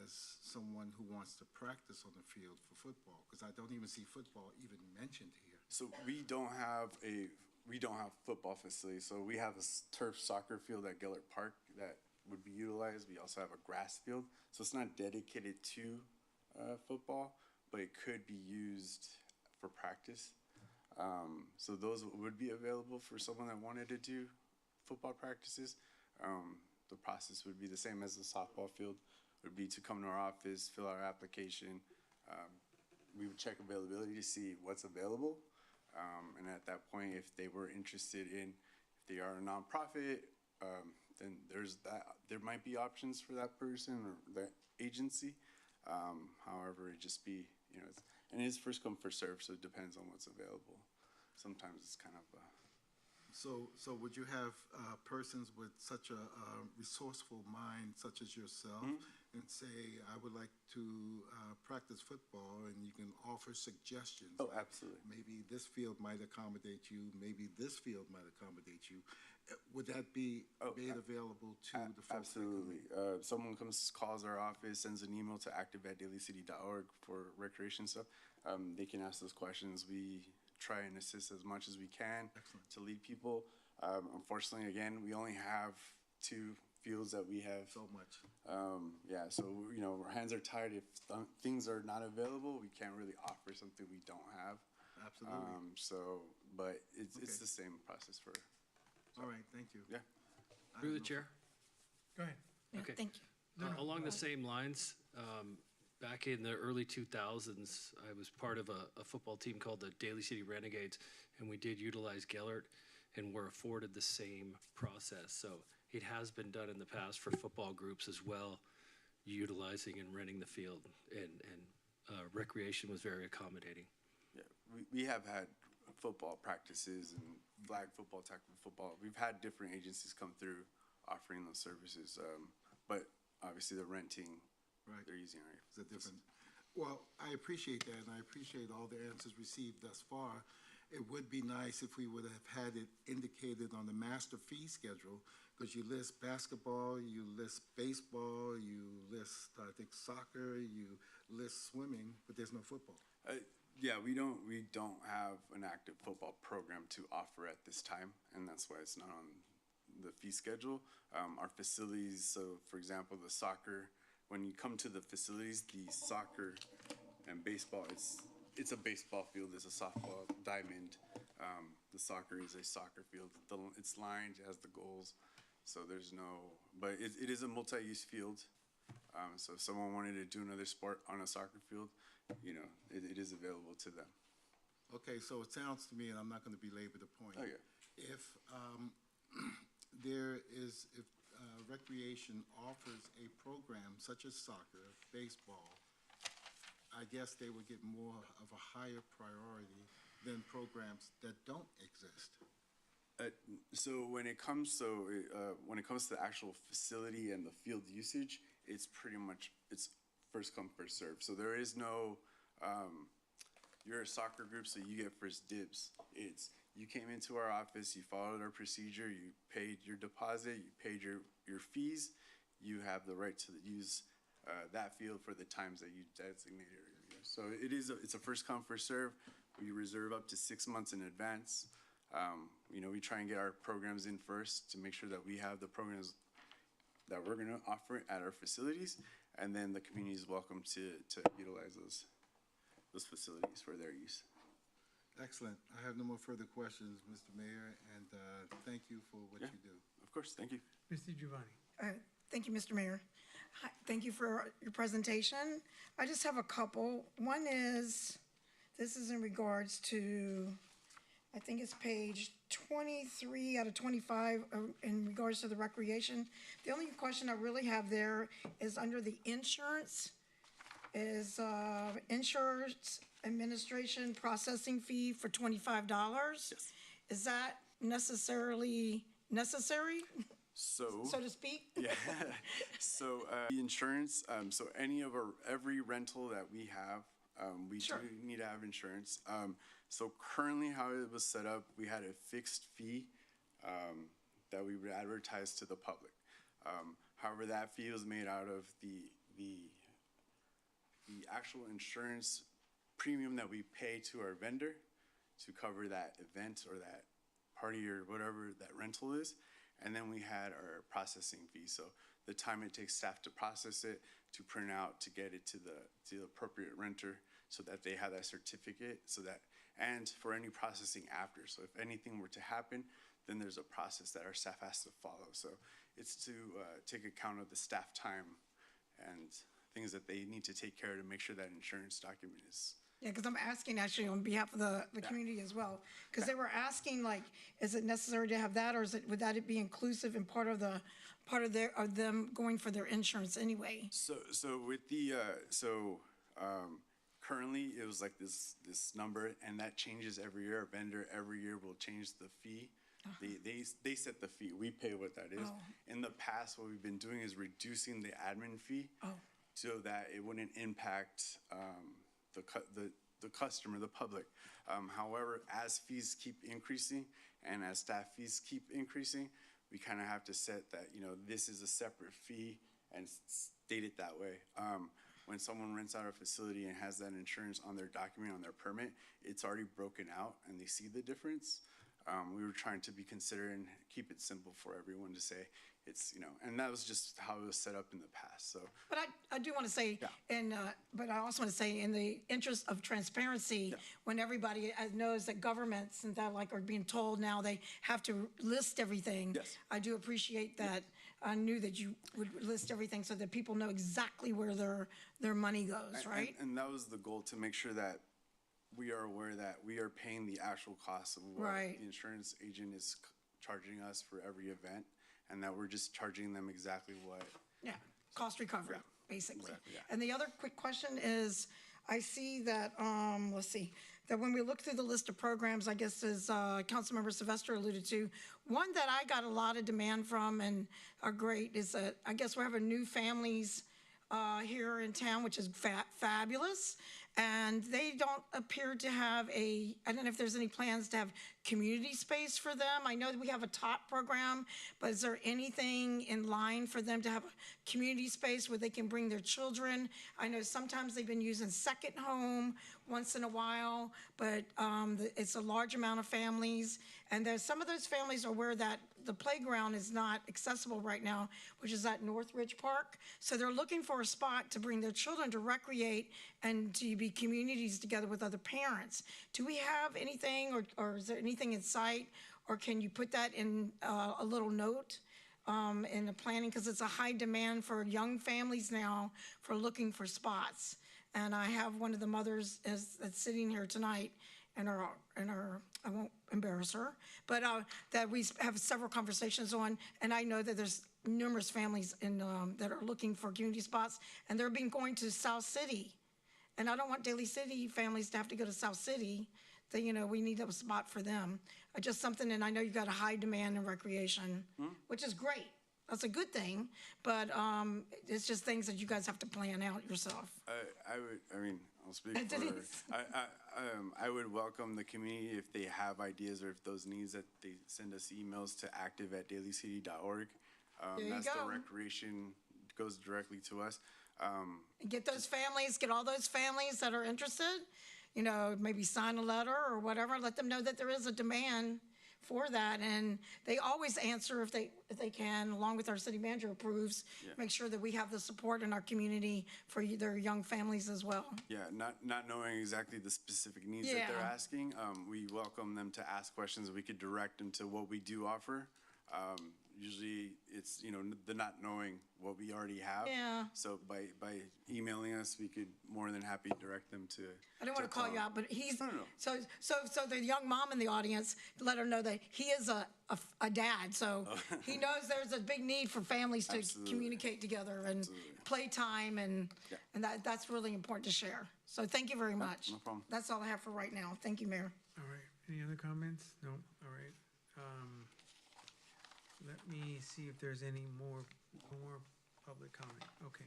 as someone who wants to practice on the field for football? Because I don't even see football even mentioned here. So we don't have football facilities. So we have a turf soccer field at Gellert Park that would be utilized. We also have a grass field. So it's not dedicated to football, but it could be used for practice. So those would be available for someone that wanted to do football practices. The process would be the same as the softball field. It would be to come to our office, fill out our application. We would check availability to see what's available. And at that point, if they were interested in, if they are a nonprofit, then there might be options for that person or that agency. However, it just be, and it is first come, first serve, so it depends on what's available. Sometimes it's kind of So would you have persons with such a resourceful mind, such as yourself, and say, I would like to practice football, and you can offer suggestions? Oh, absolutely. Maybe this field might accommodate you, maybe this field might accommodate you. Would that be made available to the folks? Absolutely. Someone calls our office, sends an email to active@dalycity.org for recreation stuff. They can ask those questions. We try and assist as much as we can to lead people. Unfortunately, again, we only have 2 fields that we have. So much. Yeah, so, our hands are tied. If things are not available, we can't really offer something we don't have. Absolutely. But it's the same process for. All right, thank you. Yeah. Through the chair. Go ahead. Okay. Thank you. Along the same lines, back in the early 2000s, I was part of a football team called the Daly City Renegades, and we did utilize Gellert and were afforded the same process. So it has been done in the past for football groups as well, utilizing and renting the field, and recreation was very accommodating. Yeah, we have had football practices and flag football, tackle football. We've had different agencies come through offering those services, but obviously the renting, they're using our. It's a different. Well, I appreciate that, and I appreciate all the answers received thus far. It would be nice if we would have had it indicated on the master fee schedule, because you list basketball, you list baseball, you list, I think, soccer, you list swimming, but there's no football. Yeah, we don't have an active football program to offer at this time, and that's why it's not on the fee schedule. Our facilities, so for example, the soccer, when you come to the facilities, the soccer and baseball, it's a baseball field, it's a softball diamond. The soccer is a soccer field. It's lined, it has the goals, so there's no, but it is a multi-use field. So if someone wanted to do another sport on a soccer field, it is available to them. Okay, so it sounds to me, and I'm not going to belabor the point. Okay. If if recreation offers a program such as soccer, baseball, I guess they would get more of a higher priority than programs that don't exist. So when it comes to the actual facility and the field usage, it's pretty much, it's first come, first serve. So there is no, you're a soccer group, so you get first dibs. It's, you came into our office, you followed our procedure, you paid your deposit, you paid your fees, you have the right to use that field for the times that you designated earlier. So it's a first come, first serve. We reserve up to 6 months in advance. We try and get our programs in first to make sure that we have the programs that we're going to offer at our facilities, and then the community is welcome to utilize those facilities for their use. Excellent. I have no more further questions, Mr. Mayor, and thank you for what you do. Of course, thank you. Mr. Giovanni. Thank you, Mr. Mayor. Hi, thank you for your presentation. I just have a couple. One is, this is in regards to, I think it's page 23 out of 25 in regards to the recreation. The only question I really have there is under the insurance, is insurance administration processing fee for $25. Yes. Is that necessarily necessary, So to speak? Yeah. So the insurance, so every rental that we have, we Sure. do need to have insurance. So currently how it was set up, we had a fixed fee that we would advertise to the public. However, that fee was made out of the actual insurance premium that we pay to our vendor to cover that event or that party or whatever that rental is. And then we had our processing fee. So the time it takes staff to process it, to print out, to get it to the appropriate renter so that they have that certificate, and for any processing after. So if anything were to happen, then there's a process that our staff has to follow. So it's to take account of the staff time and things that they need to take care of to make sure that insurance document is. Yeah, because I'm asking actually on behalf of the community as well. Because they were asking, like, is it necessary to have that, or would that be inclusive and part of them going for their insurance anyway? So with the currently it was like this number, and that changes every year. Our vendor every year will change the fee. They set the fee. We pay what that is. In the past, what we've been doing is reducing the admin fee so that it wouldn't impact the customer, the public. However, as fees keep increasing and as staff fees keep increasing, we kind of have to set that, this is a separate fee and state it that way. When someone rents out a facility and has that insurance on their document, on their permit, it's already broken out and they see the difference. We were trying to be considerate and keep it simple for everyone to say it's, and that was just how it was set up in the past, so. But I do want to say, but I also want to say in the interest of transparency, when everybody knows that governments and that are being told now they have to list everything. Yes. I do appreciate that. I knew that you would list everything so that people know exactly where their money goes, right? And that was the goal, to make sure that we are aware that we are paying the actual cost of what the insurance agent is charging us for every event, and that we're just charging them exactly what. Yeah, cost recovery, basically. Exactly, yeah. And the other quick question is, I see that, that when we look through the list of programs, I guess as Councilmember Sylvester alluded to, one that I got a lot of demand from and are great is that I guess we're having new families here in town, which is fabulous. And they don't appear to have I don't know if there's any plans to have community space for them. I know that we have a TOP program, but is there anything in line for them to have a community space where they can bring their children? I know sometimes they've been using second home once in a while, but it's a large amount of families. And there's some of those families are where the playground is not accessible right now, which is at Northridge Park. So they're looking for a spot to bring their children to recreate and to be communities together with other parents. Do we have anything, or is there anything in sight, or can you put that in a little note in the planning? Because it's a high demand for young families now for looking for spots. And I have one of the mothers that's sitting here tonight, and I won't embarrass her, but that we have several conversations on, and I know that there's numerous families that are looking for community spots, and they're going to South City. And I don't want Daly City families to have to go to South City. We need a spot for them. Just something, and I know you've got a high demand in recreation, which is great. That's a good thing, but it's just things that you guys have to plan out yourself. I'll speak for, I would welcome the community if they have ideas or if those needs, that they send us emails to active@dalycity.org. That's the recreation, goes directly to us. Get all those families that are interested, maybe sign a letter or whatever, let them know that there is a demand for that, and they always answer if they can, along with our city manager approves, make sure that we have the support in our community for their young families as well. Yeah, not knowing exactly the specific needs that they're Yeah. asking, we welcome them to ask questions. We could direct them to what we do offer. Usually it's, the not knowing what we already have. Yeah. So by emailing us, we could more than happy direct them to. I don't want to call you out, but he's, No. so the young mom in the audience, let her know that he is a dad, so he knows there's a big need for families to Absolutely. communicate together and playtime, and that's really important to share. So thank you very much. No problem. That's all I have for right now. Thank you, Mayor. All right, any other comments? No, all right. Let me see if there's any more public comment. Okay.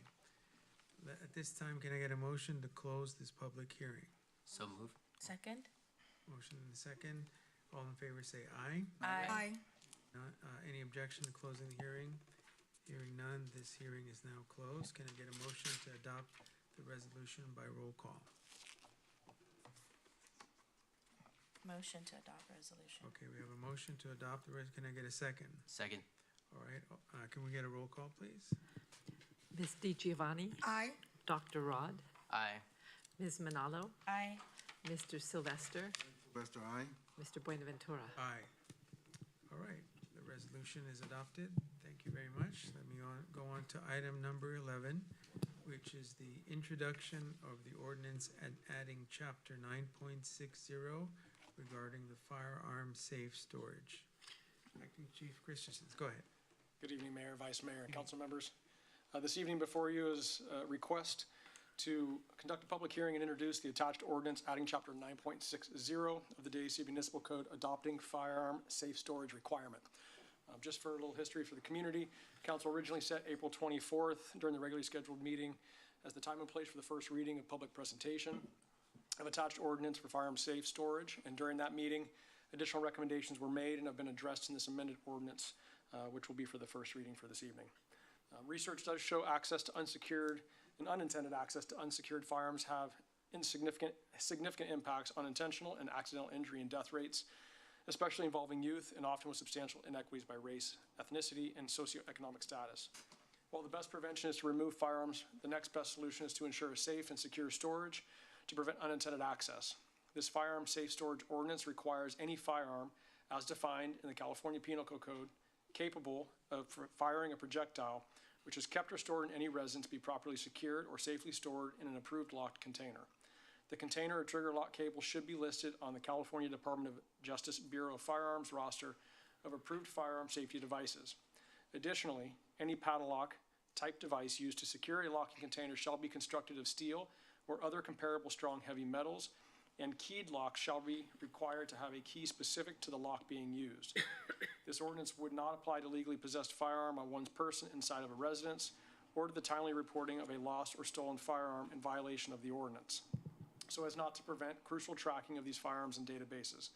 At this time, can I get a motion to close this public hearing? So moved. Second? Motion and a second. All in favor say aye. Aye. Any objection to closing the hearing? Hearing none, this hearing is now closed. Can I get a motion to adopt the resolution by roll call? Motion to adopt resolution. Okay, we have a motion to adopt can I get a second? Second. All right, can we get a roll call, please? Ms. DiGiovanni? Aye. Dr. Rod? Aye. Ms. Manalo? Aye. Mr. Sylvester? Sylvester, aye. Mr. Buenaventura? Aye. All right, the resolution is adopted. Thank you very much. Let me go on to item number 11, which is the introduction of the ordinance and adding chapter 9.60 regarding the firearm safe storage. Acting Chief Christensen, go ahead. Good evening, Mayor, Vice Mayor, and council members. This evening before you is a request to conduct a public hearing and introduce the attached ordinance adding chapter 9.60 of the Daly City Municipal Code adopting firearm safe storage requirement. Just for a little history for the community, council originally set April 24th during the regularly scheduled meeting as the time and place for the first reading of public presentation of attached ordinance for firearm safe storage. And during that meeting, additional recommendations were made and have been addressed in this amended ordinance, which will be for the first reading for this evening. Research does show access to unsecured and unintended access to unsecured firearms have significant impacts on intentional and accidental injury and death rates, especially involving youth and often with substantial inequities by race, ethnicity, and socioeconomic status. While the best prevention is to remove firearms, the next best solution is to ensure a safe and secure storage to prevent unintended access. This firearm safe storage ordinance requires any firearm, as defined in the California Penal Code, capable of firing a projectile, which is kept or stored in any residence, be properly secured or safely stored in an approved locked container. The container or trigger lock cable should be listed on the California Department of Justice Bureau of Firearms roster of approved firearm safety devices. Additionally, any padlock type device used to secure a locking container shall be constructed of steel or other comparable strong heavy metals, and keyed locks shall be required to have a key specific to the lock being used. This ordinance would not apply to legally possessed firearm on one's person inside of a residence or to the timely reporting of a lost or stolen firearm in violation of the ordinance, so as not to prevent crucial tracking of these firearms in databases.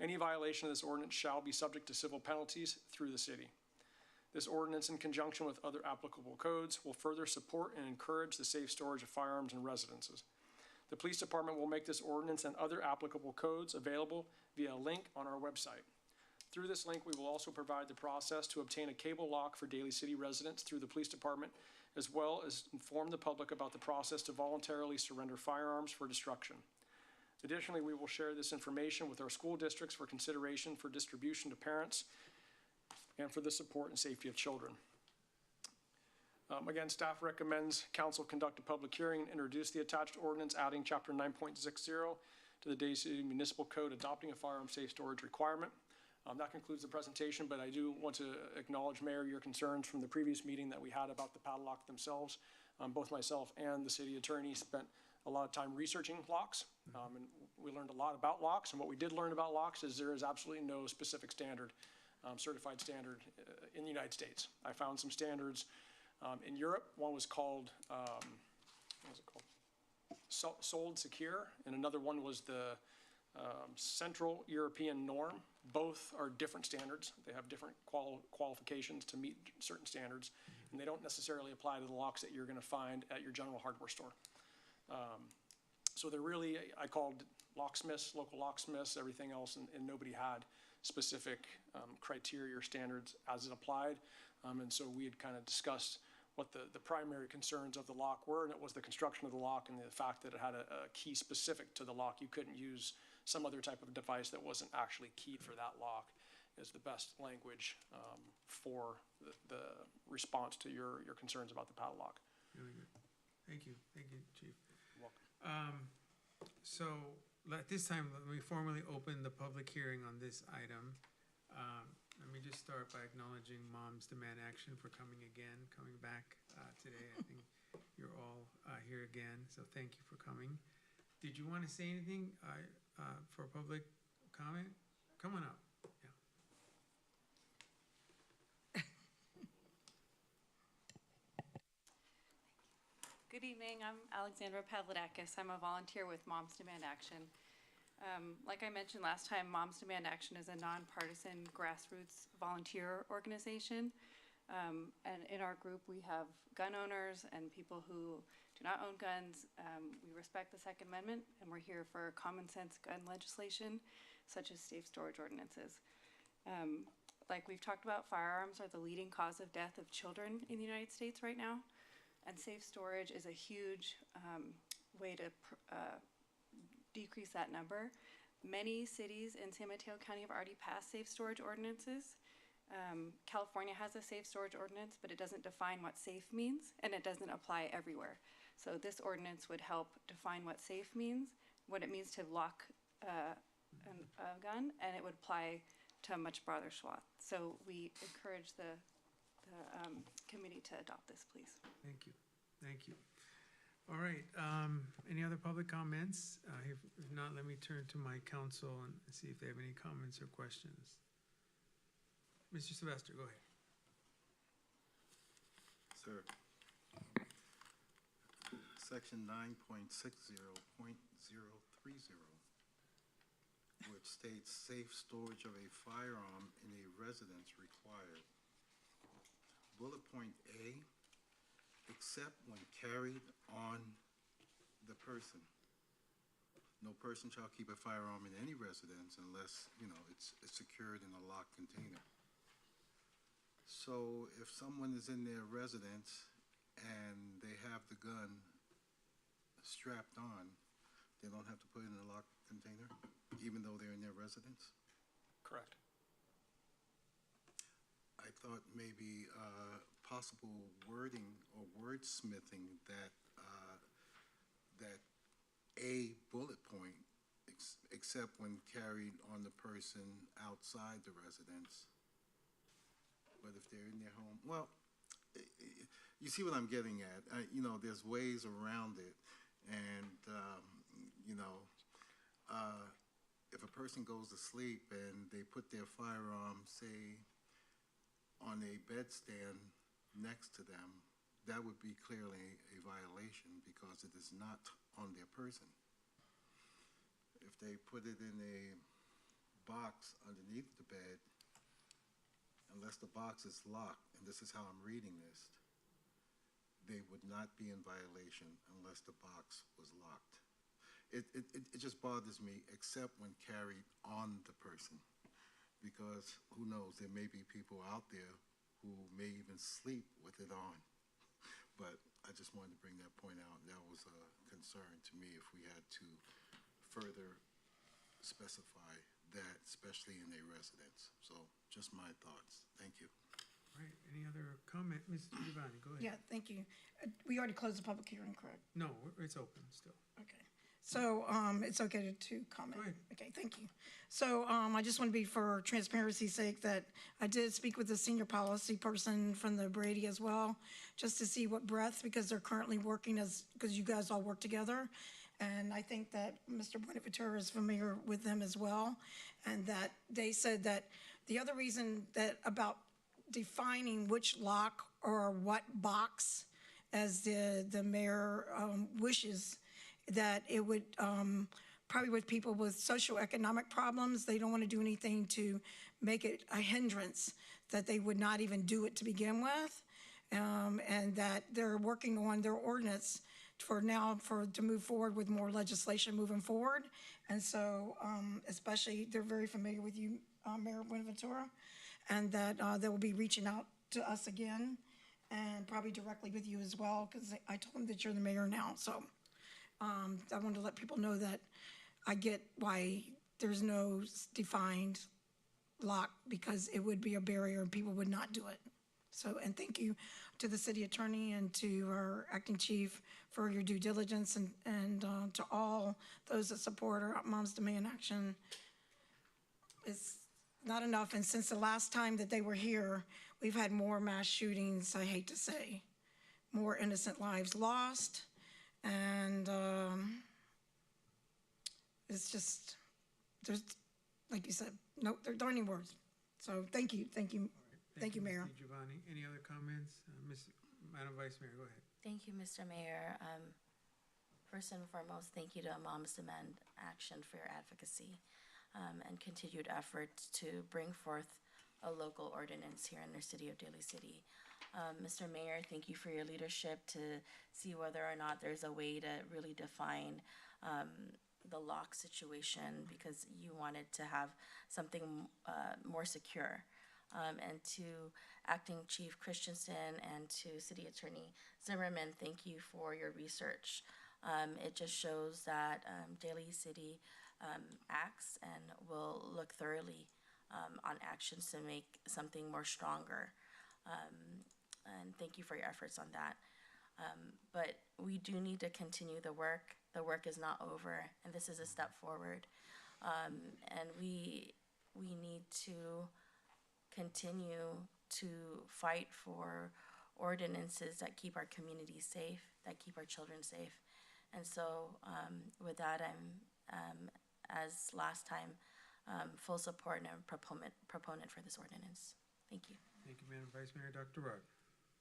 Any violation of this ordinance shall be subject to civil penalties through the city. This ordinance, in conjunction with other applicable codes, will further support and encourage the safe storage of firearms in residences. The police department will make this ordinance and other applicable codes available via a link on our website. Through this link, we will also provide the process to obtain a cable lock for Daly City residents through the police department, as well as inform the public about the process to voluntarily surrender firearms for destruction. Additionally, we will share this information with our school districts for consideration for distribution to parents and for the support and safety of children. Again, staff recommends council conduct a public hearing and introduce the attached ordinance adding chapter 9.60 to the Daly City Municipal Code adopting a firearm safe storage requirement. That concludes the presentation, but I do want to acknowledge, Mayor, your concerns from the previous meeting that we had about the padlock themselves. Both myself and the city attorney spent a lot of time researching locks, and we learned a lot about locks. And what we did learn about locks is there is absolutely no specific standard, certified standard in the United States. I found some standards in Europe. One was called, what was it called? Sold Secure, and another one was the Central European Norm. Both are different standards. They have different qualifications to meet certain standards, and they don't necessarily apply to the locks that you're going to find at your general hardware store. So they're really, I called locksmiths, local locksmiths, everything else, and nobody had specific criteria or standards as it applied. And so we had kind of discussed what the primary concerns of the lock were, and it was the construction of the lock and the fact that it had a key specific to the lock. You couldn't use some other type of device that wasn't actually keyed for that lock is the best language for the response to your concerns about the padlock. Really good. Thank you, Chief. You're welcome. So at this time, let me formally open the public hearing on this item. Let me just start by acknowledging Moms Demand Action for coming back today. I think you're all here again, so thank you for coming. Did you want to say anything for public comment? Come on up. Yeah. Good evening, I'm Alexandra Pavlidakis. I'm a volunteer with Moms Demand Action. Like I mentioned last time, Moms Demand Action is a nonpartisan grassroots volunteer organization. And in our group, we have gun owners and people who do not own guns. We respect the Second Amendment, and we're here for common sense gun legislation, such as safe storage ordinances. Like we've talked about, firearms are the leading cause of death of children in the United States right now. And safe storage is a huge way to decrease that number. Many cities in San Mateo County have already passed safe storage ordinances. California has a safe storage ordinance, but it doesn't define what safe means, and it doesn't apply everywhere. So this ordinance would help define what safe means, what it means to lock a gun, and it would apply to a much broader swath. So we encourage the committee to adopt this, please. Thank you. Thank you. All right. Any other public comments? If not, let me turn to my council and see if they have any comments or questions. Mr. Sylvester, go ahead. Sir. Section 9.60.030, which states safe storage of a firearm in a residence required. Bullet point A, except when carried on the person. No person shall keep a firearm in any residence unless, it's secured in a locked container. So if someone is in their residence and they have the gun strapped on, they don't have to put it in a locked container, even though they're in their residence? Correct. I thought maybe possible wording or wordsmithing that a bullet point, except when carried on the person outside the residence. But if they're in their home, well, you see what I'm getting at. There's ways around it, and if a person goes to sleep and they put their firearm, say, on a bedstand next to them, that would be clearly a violation because it is not on their person. If they put it in a box underneath the bed, unless the box is locked, and this is how I'm reading this, they would not be in violation unless the box was locked. It just bothers me, except when carried on the person, because who knows, there may be people out there who may even sleep with it on. But I just wanted to bring that point out. That was a concern to me if we had to further specify that, especially in a residence. So just my thoughts. Thank you. All right. Any other comment? Mr. Giovanni, go ahead. Yeah, thank you. We already closed the public hearing, correct? No, it's open still. Okay. So it's okay to comment? Go ahead. Okay, thank you. So I just want to be, for transparency's sake, that I did speak with the senior policy person from the Brady as well, just to see what breadth, because they're currently working because you guys all work together. And I think that Mr. Buenaventura is familiar with them as well. And that they said that the other reason that about defining which lock or what box, as the mayor wishes, that it would probably with people with socioeconomic problems, they don't want to do anything to make it a hindrance, that they would not even do it to begin with, and that they're working on their ordinance to move forward with more legislation moving forward. And so, especially, they're very familiar with you, Mayor Buenaventura, and that they will be reaching out to us again and probably directly with you as well, because I told them that you're the mayor now. So I wanted to let people know that I get why there's no defined lock, because it would be a barrier and people would not do it. So, and thank you to the city attorney and to our acting chief for your due diligence, and to all those that support our Moms Demand Action. It's not enough, and since the last time that they were here, we've had more mass shootings, I hate to say, more innocent lives lost, and it's just, there's, like you said, no, there aren't any words. So thank you, Mayor. Ms. Giovanni. Any other comments? Madam Vice Mayor, go ahead. Thank you, Mr. Mayor. First and foremost, thank you to Moms Demand Action for your advocacy and continued efforts to bring forth a local ordinance here in the city of Daly City. Mr. Mayor, thank you for your leadership to see whether or not there's a way to really define the lock situation, because you wanted to have something more secure. And to Acting Chief Christensen and to City Attorney Zimmerman, thank you for your research. It just shows that Daly City acts and will look thoroughly on actions to make something more stronger. And thank you for your efforts on that. But we do need to continue the work. The work is not over, and this is a step forward. And we need to continue to fight for ordinances that keep our communities safe, that keep our children safe. And so with that, I'm, as last time, full support and proponent for this ordinance. Thank you. Thank you, Madam Vice Mayor. Dr. Rudd.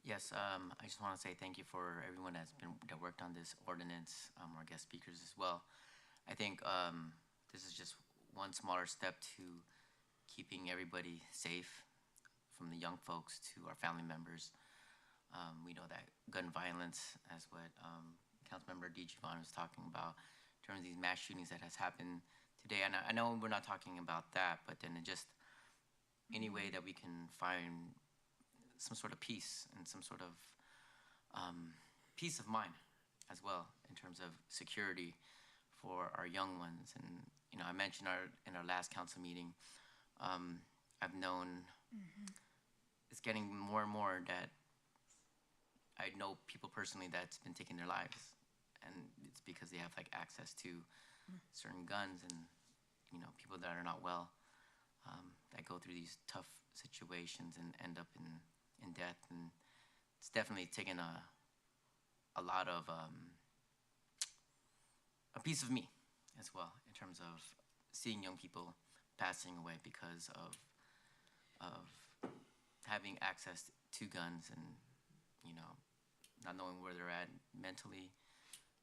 Yes, I just want to say thank you for everyone that worked on this ordinance, our guest speakers as well. I think this is just one smaller step to keeping everybody safe, from the young folks to our family members. We know that gun violence, as what Councilmember DiGiovanni was talking about, in terms of these mass shootings that has happened today. And I know we're not talking about that, but then just any way that we can find some sort of peace and some sort of peace of mind as well, in terms of security for our young ones. And you know, I mentioned in our last council meeting, I've known it's getting more and more that I know people personally that's been taking their lives, and it's because they have like access to certain guns, and you know, people that are not well, that go through these tough situations and end up in death. And it's definitely taken a lot of a piece of me as well, in terms of seeing young people passing away because of having access to guns, and you know, not knowing where they're at mentally.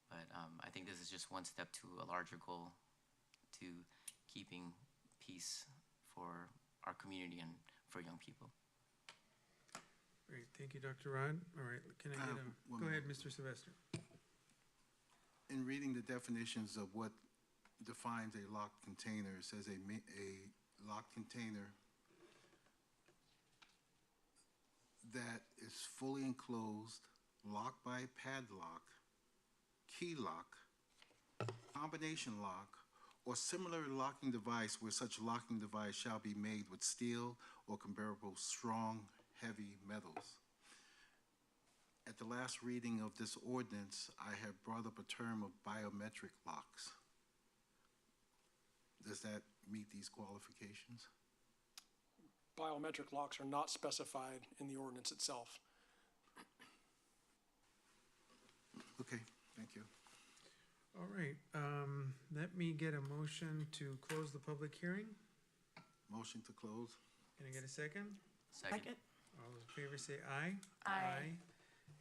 But I think this is just one step to a larger goal, to keeping peace for our community and for young people. Great, thank you, Dr. Rod. All right, can I get go ahead, Mr. Sylvester. In reading the definitions of what defines a locked container, it says a locked container that is fully enclosed, locked by a padlock, key lock, combination lock, or similar locking device, where such locking device shall be made with steel or comparable strong, heavy metals. At the last reading of this ordinance, I have brought up a term of biometric locks. Does that meet these qualifications? Biometric locks are not specified in the ordinance itself. Okay, thank you. All right, let me get a motion to close the public hearing. Motion to close. Can I get a second? Second. All those in favor say aye. Aye.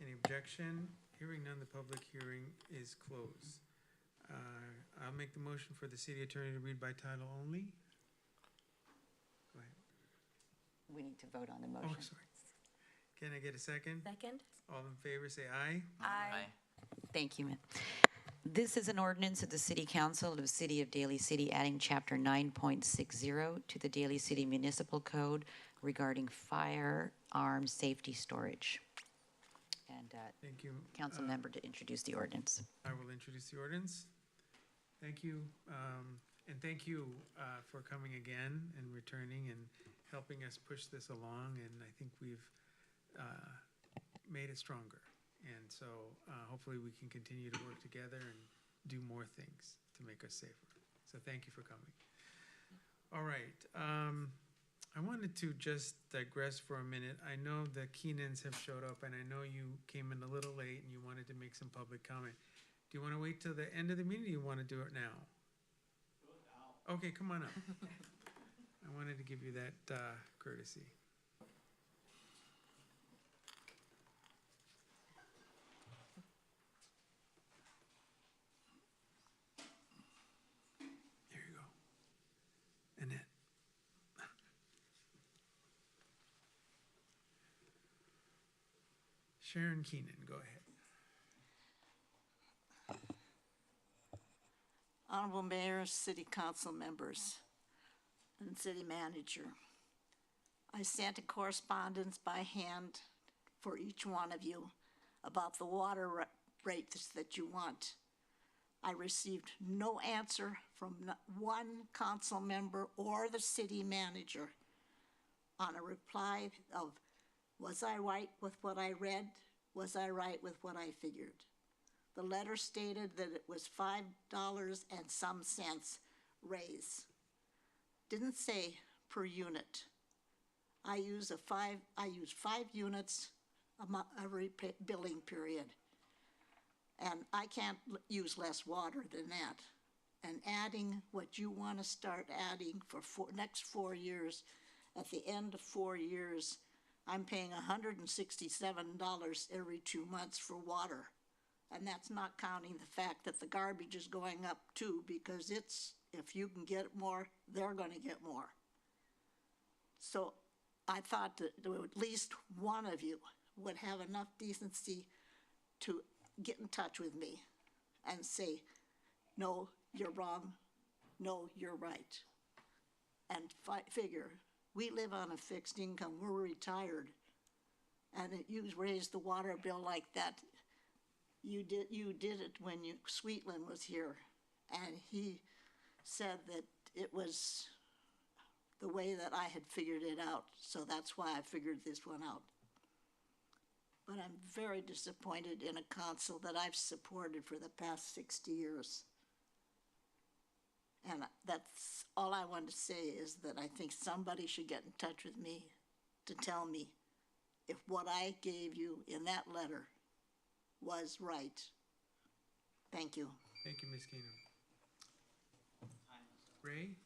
Any objection? Hearing none, the public hearing is closed. I'll make the motion for the city attorney to read by title only. Go ahead. We need to vote on the Oh, motion. sorry. Can I get a second? Second? All in favor say aye. Aye. Thank you, ma'am. This is an ordinance of the City Council of the City of Daly City adding Chapter 9.60 to the Daly City Municipal Code regarding firearm safety storage. And Thank you. council member to introduce the ordinance. I will introduce the ordinance. Thank you, and thank you for coming again and returning and helping us push this along, and I think we've made it stronger. And so hopefully we can continue to work together and do more things to make us safer. So thank you for coming. All right. I wanted to just digress for a minute. I know the Keenans have showed up, and I know you came in a little late and you wanted to make some public comment. Do you want to wait till the end of the meeting, or do you want to do it now? Do it now. Okay, come on up. I wanted to give you that courtesy. There you go. Annette. Sharon Keenan, go ahead. Honorable Mayor, City Council members, and City Manager, I sent a correspondence by hand for each one of you about the water rates that you want. I received no answer from one council member or the city manager on a reply of, was I right with what I read? Was I right with what I figured? The letter stated that it was $5 and some cents raise. Didn't say per unit. I use 5 units every billing period. And I can't use less water than that. And adding what you want to start adding for next 4 years, at the end of 4 years, I'm paying $167 every 2 months for water. And that's not counting the fact that the garbage is going up too, because if you can get more, they're going to get more. So I thought that at least one of you would have enough decency to get in touch with me and say, no, you're wrong, no, you're right. And figure, we live on a fixed income, we're retired, and you raised the water bill like that. You did it when Sweetland was here, and he said that it was the way that I had figured it out, so that's why I figured this one out. But I'm very disappointed in a council that I've supported for the past 60 years. And that's all I want to say, is that I think somebody should get in touch with me to tell me if what I gave you in that letter was right. Thank you. Thank you, Ms. Keenan. Ray?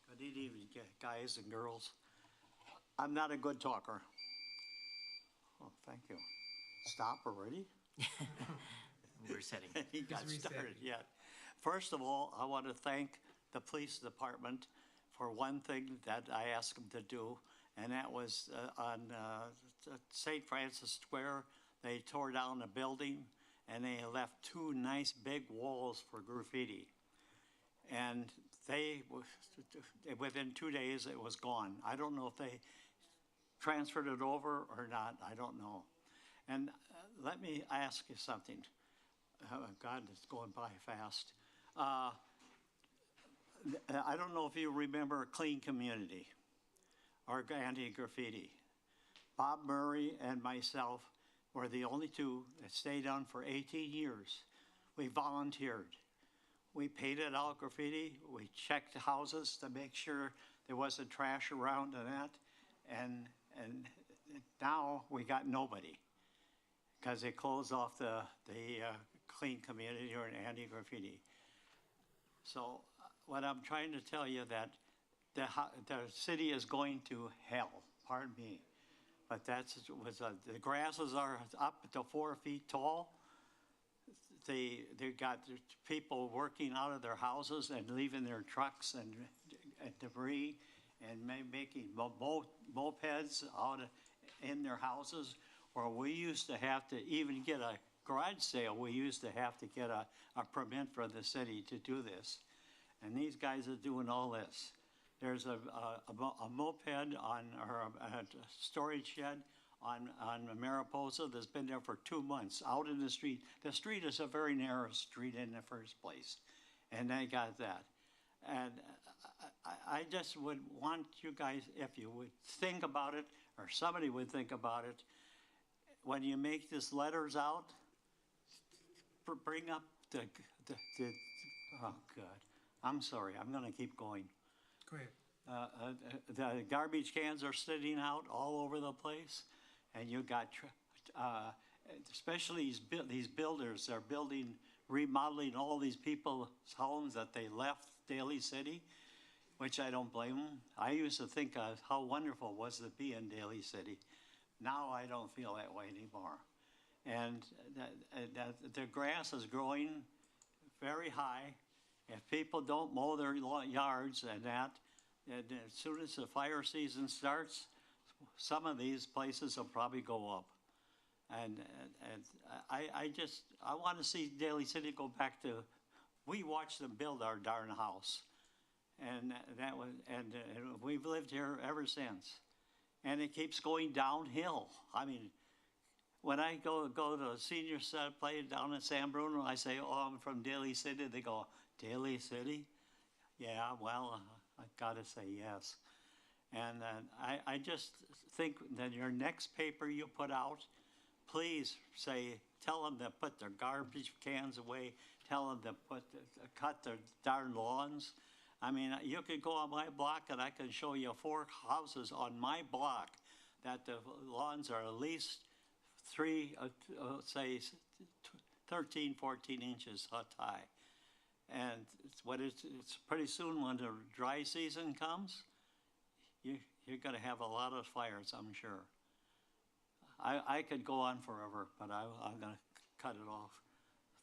Good evening, guys and girls. I'm not a good talker. Oh, thank you. Stop already? We're setting. He got started yet. First of all, I want to thank the police department for one thing that I asked them to do, and that was on St. Francis Square. They tore down a building, and they left 2 nice big walls for graffiti. And within 2 days, it was gone. I don't know if they transferred it over or not. I don't know. And let me ask you something. God, it's going by fast. I don't know if you remember Clean Community or anti-graffiti. Bob Murray and myself were the only 2 that stayed on for 18 years. We volunteered. We painted out graffiti. We checked the houses to make sure there wasn't trash around and that. And now we got nobody, because they closed off the Clean Community or anti-graffiti. So what I'm trying to tell you, that the city is going to hell, pardon me, but the grasses are up to 4 feet tall. They got people working out of their houses and leaving their trucks and debris, and making mopeds out in their houses, where we used to have to even get a garage sale, we used to have to get a permit from the city to do this. And these guys are doing all this. There's a moped or a storage shed on Mariposa that's been there for 2 months, out in the street. The street is a very narrow street in the first place, and they got that. And I just would want you guys, if you would think about it, or somebody would think about it, when you make these letters out, bring up the oh, God. I'm sorry, I'm gonna keep going. Go ahead. The garbage cans are sitting out all over the place, and you got, especially these builders are building, remodeling all these people's homes that they left Daly City, which I don't blame them. I used to think of how wonderful it was to be in Daly City. Now I don't feel that way anymore. And the grass is growing very high. If people don't mow their yards and as soon as the fire season starts, some of these places will probably go up. And I want to see Daly City go back to, we watched them build our darn house. And we've lived here ever since. And it keeps going downhill. I mean, when I go to a senior set play down in San Bruno, I say, oh, I'm from Daly City. They go, Daly City? Yeah, well, I gotta say yes. And I just think that your next paper you put out, please tell them to put their garbage cans away, tell them to cut their darn lawns. I mean, you could go on my block and I can show you 4 houses on my block that the lawns are at least 13, 14 inches high. And it's pretty soon when the dry season comes, you're gonna have a lot of fires, I'm sure. I could go on forever, but I'm gonna cut it off.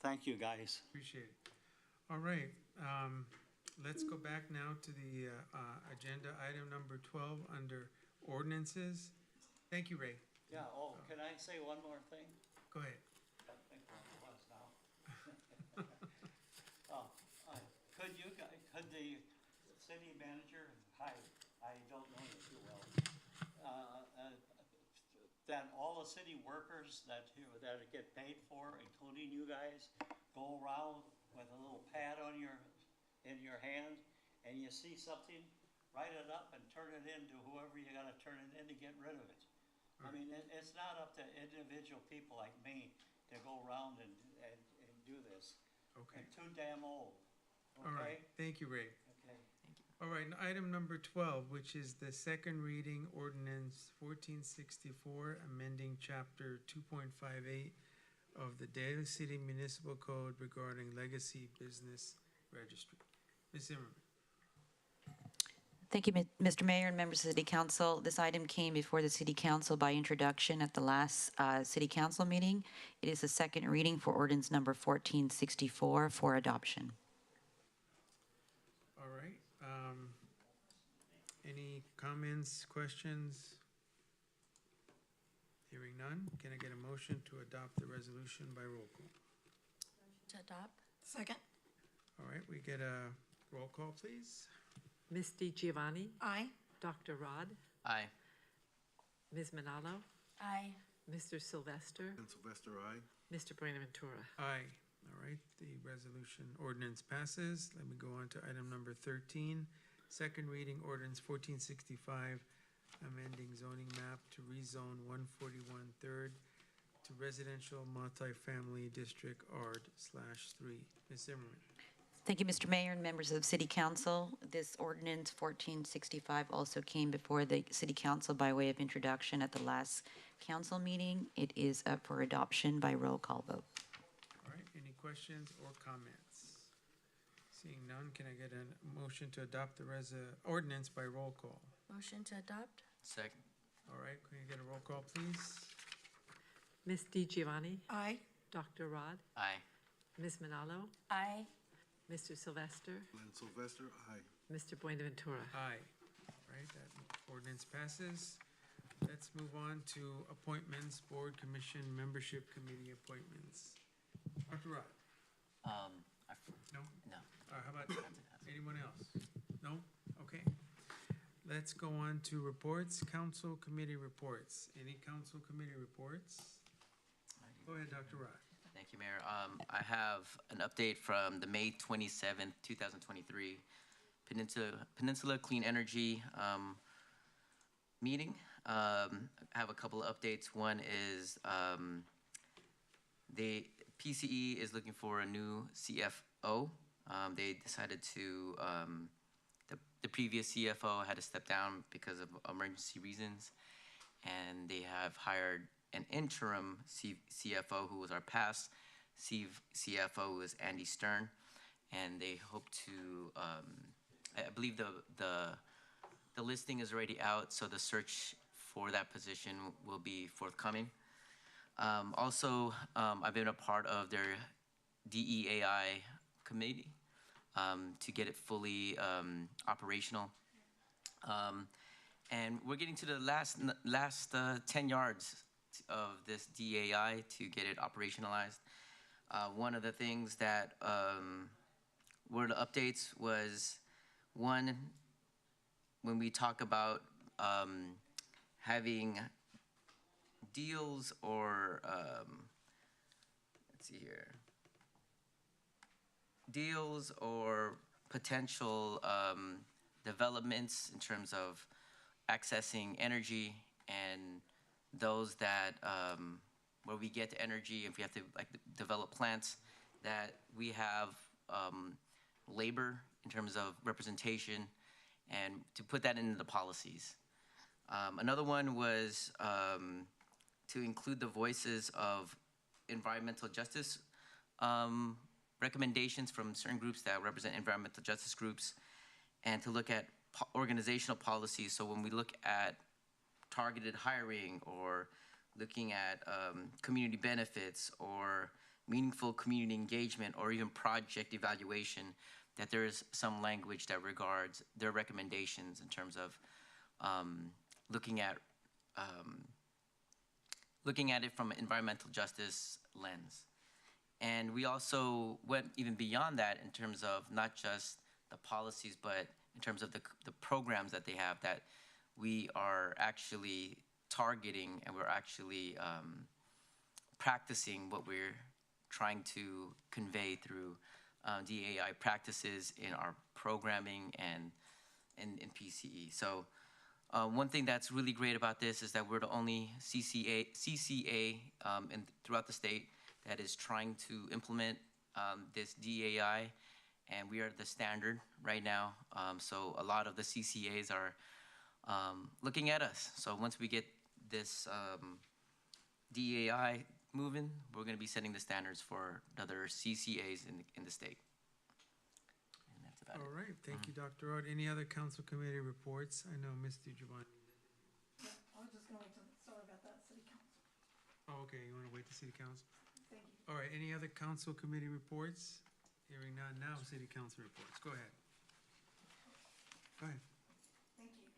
Thank you, guys. Appreciate it. All right, let's go back now to the agenda item number 12 under ordinances. Thank you, Ray. Yeah, can I say one more thing? Go ahead. I think what it was now. Could the city manager, hi, I don't know you too well, that all the city workers that get paid for, including you guys, go around with a little pad in your hand, and you see something, write it up and turn it in to whoever you gotta turn it in to get rid of it. I mean, it's not up to individual people like me to go around and do this. Okay. I'm too damn old. Okay? All right, thank you, Ray. Okay. All right, and item number 12, which is the second reading ordinance 1464, amending chapter 2.58 of the Daly City Municipal Code regarding legacy business registry. Ms. Zimmerman. Thank you, Mr. Mayor and members of the City Council. This item came before the City Council by introduction at the last City Council meeting. It is the second reading for ordinance number 1464 for adoption. All right. Any comments, questions? Hearing none, can I get a motion to adopt the resolution by roll call? To adopt? Second. All right, we get a roll call, please. Ms. DiGiovanni? Aye. Dr. Rod? Aye. Ms. Manalo? Aye. Mr. Sylvester? And Sylvester, aye. Mr. Buenaventura? Aye. All right, the resolution ordinance passes. Let me go on to item number 13. Second reading ordinance 1465, amending zoning map to rezone 141 3rd to residential multifamily district R/3. Ms. Zimmerman. Thank you, Mr. Mayor and members of the City Council. This ordinance 1465 also came before the City Council by way of introduction at the last council meeting. It is up for adoption by roll call vote. All right, any questions or comments? Seeing none, can I get a motion to adopt the ordinance by roll call? Motion to adopt? Second. All right, can you get a roll call, please? Ms. DiGiovanni? Aye. Dr. Rod? Aye. Ms. Manalo? Aye. Mr. Sylvester? And Sylvester, aye. Mr. Buenaventura? Aye. right, that ordinance passes. Let's move on to appointments, board, commission, membership committee appointments. Dr. Rod? No? No. How about anyone else? No? Okay. Let's go on to reports, council committee reports. Any council committee reports? Go ahead, Dr. Rod. Thank you, Mayor. I have an update from the May 27th, 2023 Peninsula Clean Energy meeting. I have a couple of updates. One is the PCE is looking for a new CFO. They decided to, the previous CFO had to step down because of emergency reasons, and they have hired an interim CFO who was our past CFO, who was Andy Stern, and they hope to, I believe the listing is already out, so the search for that position will be forthcoming. Also, I've been a part of their DEAI committee to get it fully operational. And we're getting to the last 10 yards of this DEAI to get it operationalized. One of the things that were the updates was, one, when we talk about having deals or, let's see here, deals or potential developments in terms of accessing energy, and those that where we get energy, if we have to develop plants, that we have labor in terms of representation, and to put that into the policies. Another one was to include the voices of environmental justice recommendations from certain groups that represent environmental justice groups, and to look at organizational policies. So when we look at targeted hiring, or looking at community benefits, or meaningful community engagement, or even project evaluation, that there is some language that regards their recommendations in terms of looking at it from an environmental justice lens. And we also went even beyond that in terms of not just the policies, but in terms of the programs that they have, that we are actually targeting, and we're actually practicing what we're trying to convey through DAI practices in our programming and in PCE. So one thing that's really great about this is that we're the only CCA throughout the state that is trying to implement this DAI, and we are the standard right now. So a lot of the CCAs are looking at us. So once we get this DAI moving, we're going to be setting the standards for other CCAs in the state. And that's about it. All right, thank you, Dr. Rod. Any other council committee reports? I know Ms. DiGiovanni. Yeah, I was just going to, sorry about that, city council. Oh, okay, you want to wait to city council? Thank you. All right, any other council committee reports? Hearing none, now city council reports. Go ahead. Go ahead. Thank you.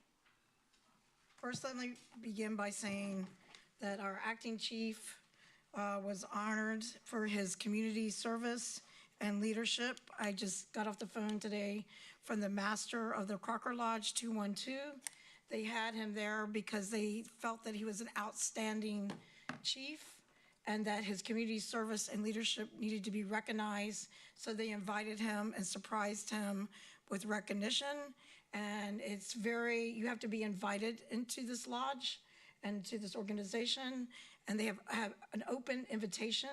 First, let me begin by saying that our acting chief was honored for his community service and leadership. I just got off the phone today from the master of the Crocker Lodge 212. They had him there because they felt that he was an outstanding chief and that his community service and leadership needed to be recognized. So they invited him and surprised him with recognition. And it's very, you have to be invited into this lodge and to this organization. And they have an open invitation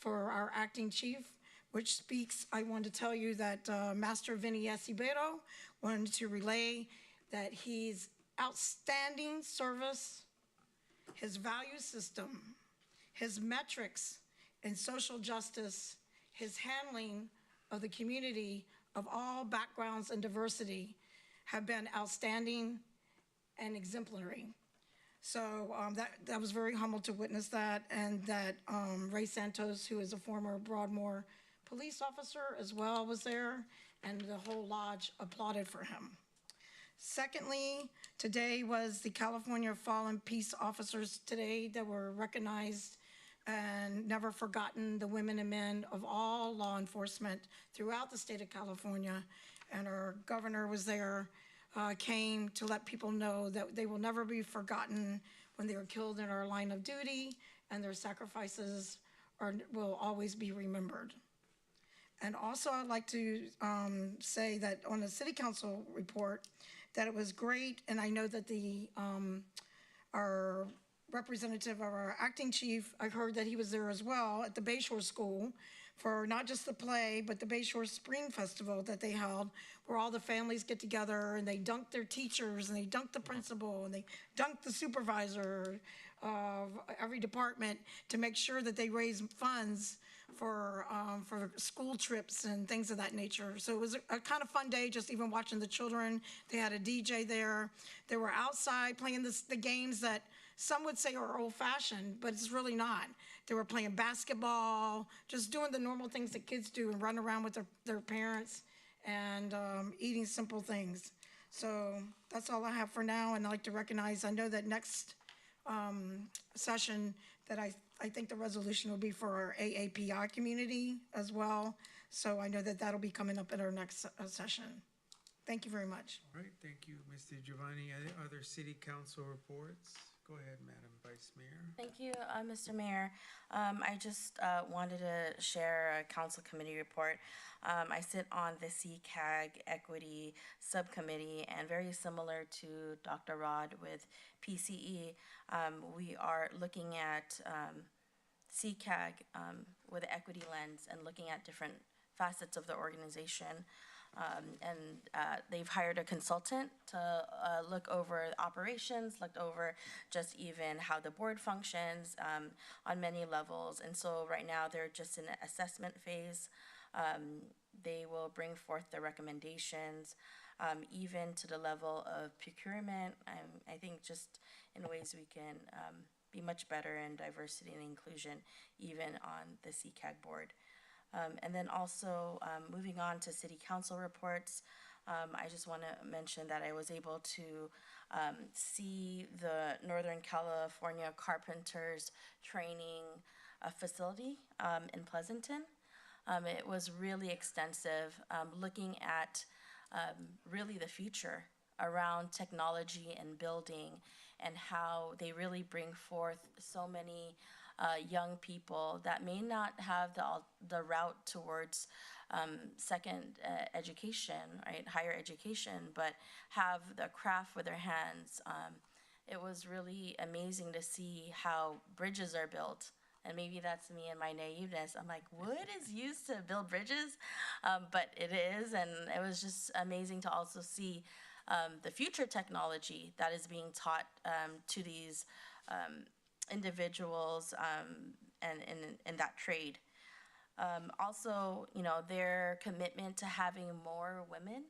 for our acting chief, which speaks, I want to tell you that Master Vinny Acibero wanted to relay that he's outstanding service, his value system, his metrics in social justice, his handling of the community of all backgrounds and diversity have been outstanding and exemplary. So that was very humble to witness that, and that Ray Santos, who is a former Broadmoor police officer as well, was there, and the whole lodge applauded for him. Secondly, today was the California Fallen Peace Officers Today that were recognized and never forgotten, the women and men of all law enforcement throughout the state of California. And our governor was there, came to let people know that they will never be forgotten when they were killed in our line of duty, and their sacrifices will always be remembered. And also, I'd like to say that on the city council report, that it was great, and I know that our representative of our acting chief, I heard that he was there as well at the Bayshore School for not just the play, but the Bayshore Spring Festival that they held, where all the families get together and they dunk their teachers and they dunk the principal and they dunk the supervisor of every department to make sure that they raise funds for school trips and things of that nature. So it was a kind of fun day, just even watching the children. They had a DJ there. They were outside playing the games that some would say are old-fashioned, but it's really not. They were playing basketball, just doing the normal things that kids do and run around with their parents and eating simple things. So that's all I have for now, and I'd like to recognize, I know that next session that I think the resolution will be for our AAPI community as well. So I know that that'll be coming up at our next session. Thank you very much. All right, thank you, Ms. DiGiovanni. Other city council reports? Go ahead, Madam Vice Mayor. Thank you, Mr. Mayor. I just wanted to share a council committee report. I sit on the CCAG Equity Subcommittee, and very similar to Dr. Rod with PCE, we are looking at CCAG with an equity lens and looking at different facets of the organization. They've hired a consultant to look over operations, looked over just even how the board functions on many levels. And so right now they're just in an assessment phase. They will bring forth the recommendations, even to the level of procurement. I think just in ways we can be much better in diversity and inclusion, even on the CCAG board. And then also, moving on to city council reports, I just want to mention that I was able to see the Northern California Carpenters Training Facility in Pleasanton. It was really extensive, looking at really the future around technology and building, and how they really bring forth so many young people that may not have the route towards second education, right, higher education, but have the craft with their hands. It was really amazing to see how bridges are built. And maybe that's me and my naiveness. I'm like, wood is used to build bridges? But it is, and it was just amazing to also see the future technology that is being taught to these individuals and in that trade. Also, you know, their commitment to having more women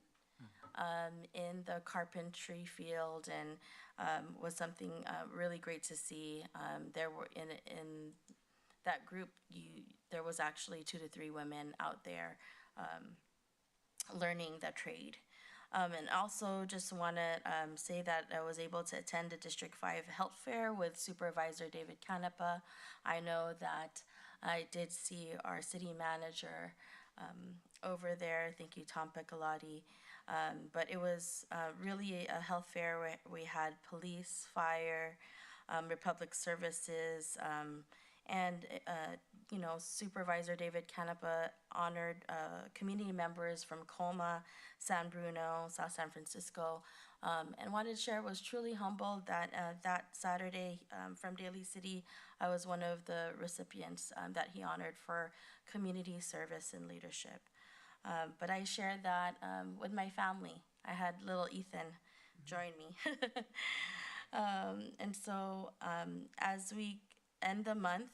in the carpentry field and was something really great to see. There were in that group, there was actually 2 to 3 women out there learning the trade. And also just want to say that I was able to attend a District 5 Health Fair with Supervisor David Canepa. I know that I did see our city manager over there. Thank you, Tom Piccolotti. But it was really a health fair where we had police, fire, Republic Services, and you know, Supervisor David Canepa honored community members from Colma, San Bruno, South San Francisco, and wanted to share, was truly humbled that that Saturday from Daly City, I was one of the recipients that he honored for community service and leadership. But I shared that with my family. I had little Ethan join me. And so as we end the month,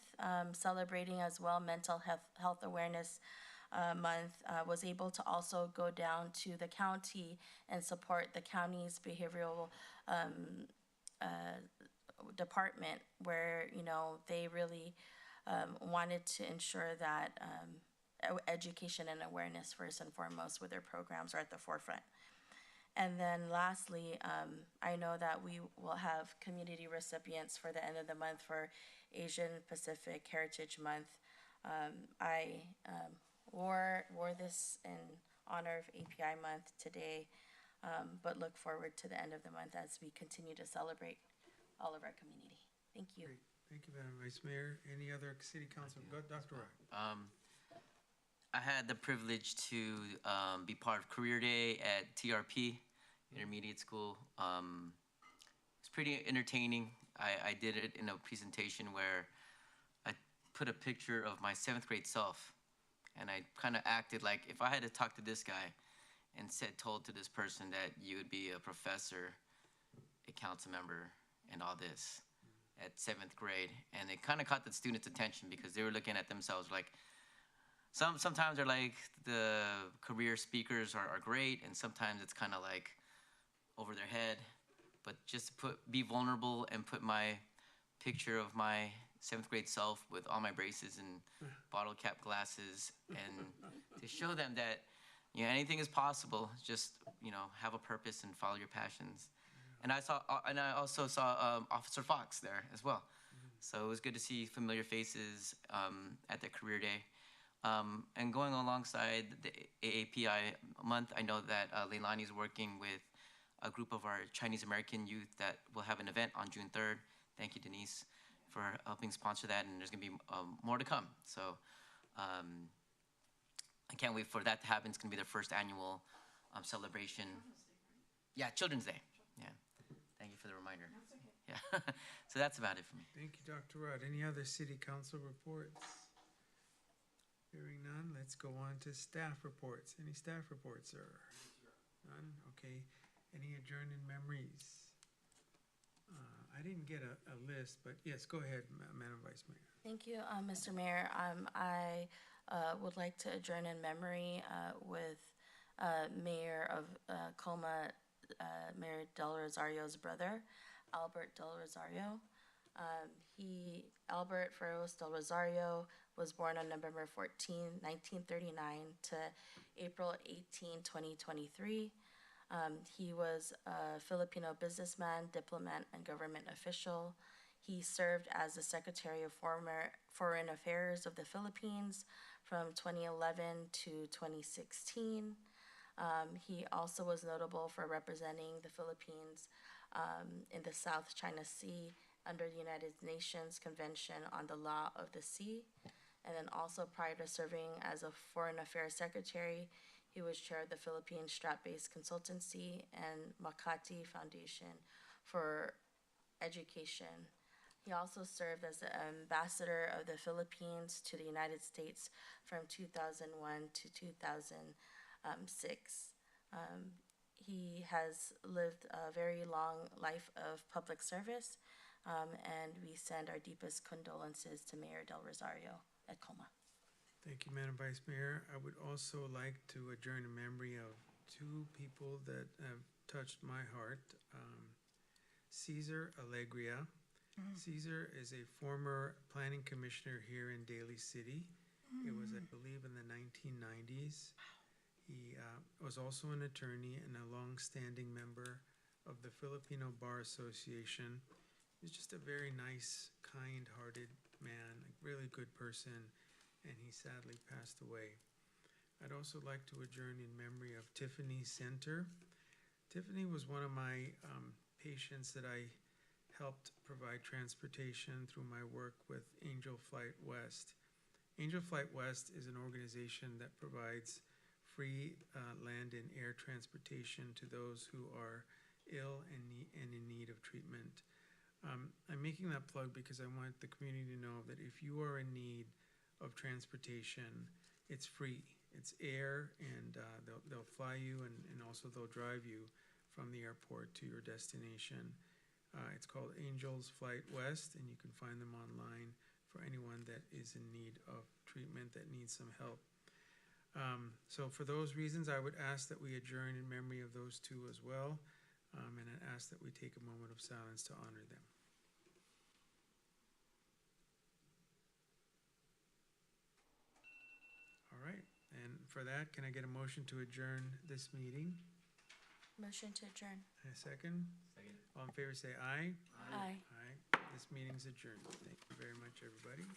celebrating as well Mental Health Awareness Month, was able to also go down to the county and support the county's behavioral department, where, you know, they really wanted to ensure that education and awareness first and foremost with their programs are at the forefront. And then lastly, I know that we will have community recipients for the end of the month for Asian Pacific Heritage Month. I wore this in honor of API Month today, but look forward to the end of the month as we continue to celebrate all of our community. Thank you. Great. Thank you, Madam Vice Mayor. Any other city council? Go, Dr. Rock. I had the privilege to be part of Career Day at TRP, Intermediate School. It's pretty entertaining. I did it in a presentation where I put a picture of my 7th grade self, and I kind of acted like if I had to talk to this guy and told to this person that you would be a professor, a council member, and all this at 7th grade. And it kind of caught the students' attention because they were looking at themselves like, sometimes they're like, the career speakers are great, and sometimes it's kind of like over their head. But just to be vulnerable and put my picture of my 7th grade self with all my braces and bottle cap glasses, and to show them that, you know, anything is possible. Just, you know, have a purpose and follow your passions. And I also saw Officer Fox there as well. So it was good to see familiar faces at the Career Day. And going alongside the AAPI month, I know that Leilani is working with a group of our Chinese American youth that will have an event on June 3rd. Thank you, Denise, for helping sponsor that, and there's gonna be more to come. So I can't wait for that to happen. It's gonna be their first annual celebration. Yeah, Children's Day. Yeah, thank you for the reminder. Yeah, so that's about it for me. Thank you, Dr. Rudd. Any other city council reports? Hearing none, let's go on to staff reports. Any staff reports, sir? None? Okay. Any adjourned in memories? I didn't get a list, but yes, go ahead, Madam Vice Mayor. Thank you, Mr. Mayor. I would like to adjourn in memory with Mayor of Coma, Mayor Del Rosario's brother, Albert Del Rosario. Albert Ferros Del Rosario was born on November 14, 1939 to April 18, 2023. He was a Filipino businessman, diplomat, and government official. He served as the Secretary of Foreign Affairs of the Philippines from 2011 to 2016. He also was notable for representing the Philippines in the South China Sea under the United Nations Convention on the Law of the Sea. And then also prior to serving as a Foreign Affairs Secretary, he was chair of the Philippine Strat-Based Consultancy and Makati Foundation for Education. He also served as the ambassador of the Philippines to the United States from 2001 to 2006. He has lived a very long life of public service, and we send our deepest condolences to Mayor Del Rosario at Coma. Thank you, Madam Vice Mayor. I would also like to adjourn in memory of two people that have touched my heart. Cesar Alegria. Cesar is a former planning commissioner here in Daly City. It was, I believe, in the 1990s. He was also an attorney and a long-standing member of the Filipino Bar Association. He's just a very nice, kind-hearted man, a really good person, and he sadly passed away. I'd also like to adjourn in memory of Tiffany Center. Tiffany was one of my patients that I helped provide transportation through my work with Angel Flight West. Angel Flight West is an organization that provides free land and air transportation to those who are ill and in need of treatment. I'm making that plug because I want the community to know that if you are in need of transportation, it's free. It's air, and they'll fly you, and also they'll drive you from the airport to your destination. It's called Angels Flight West, and you can find them online for anyone that is in need of treatment, that needs some help. So for those reasons, I would ask that we adjourn in memory of those two as well, and I ask that we take a moment of silence to honor them. All right, and for that, can I get a motion to adjourn this meeting? Motion to adjourn. And a second? Second. All in favor, say aye. Aye. Aye. This meeting's adjourned. Thank you very much, everybody.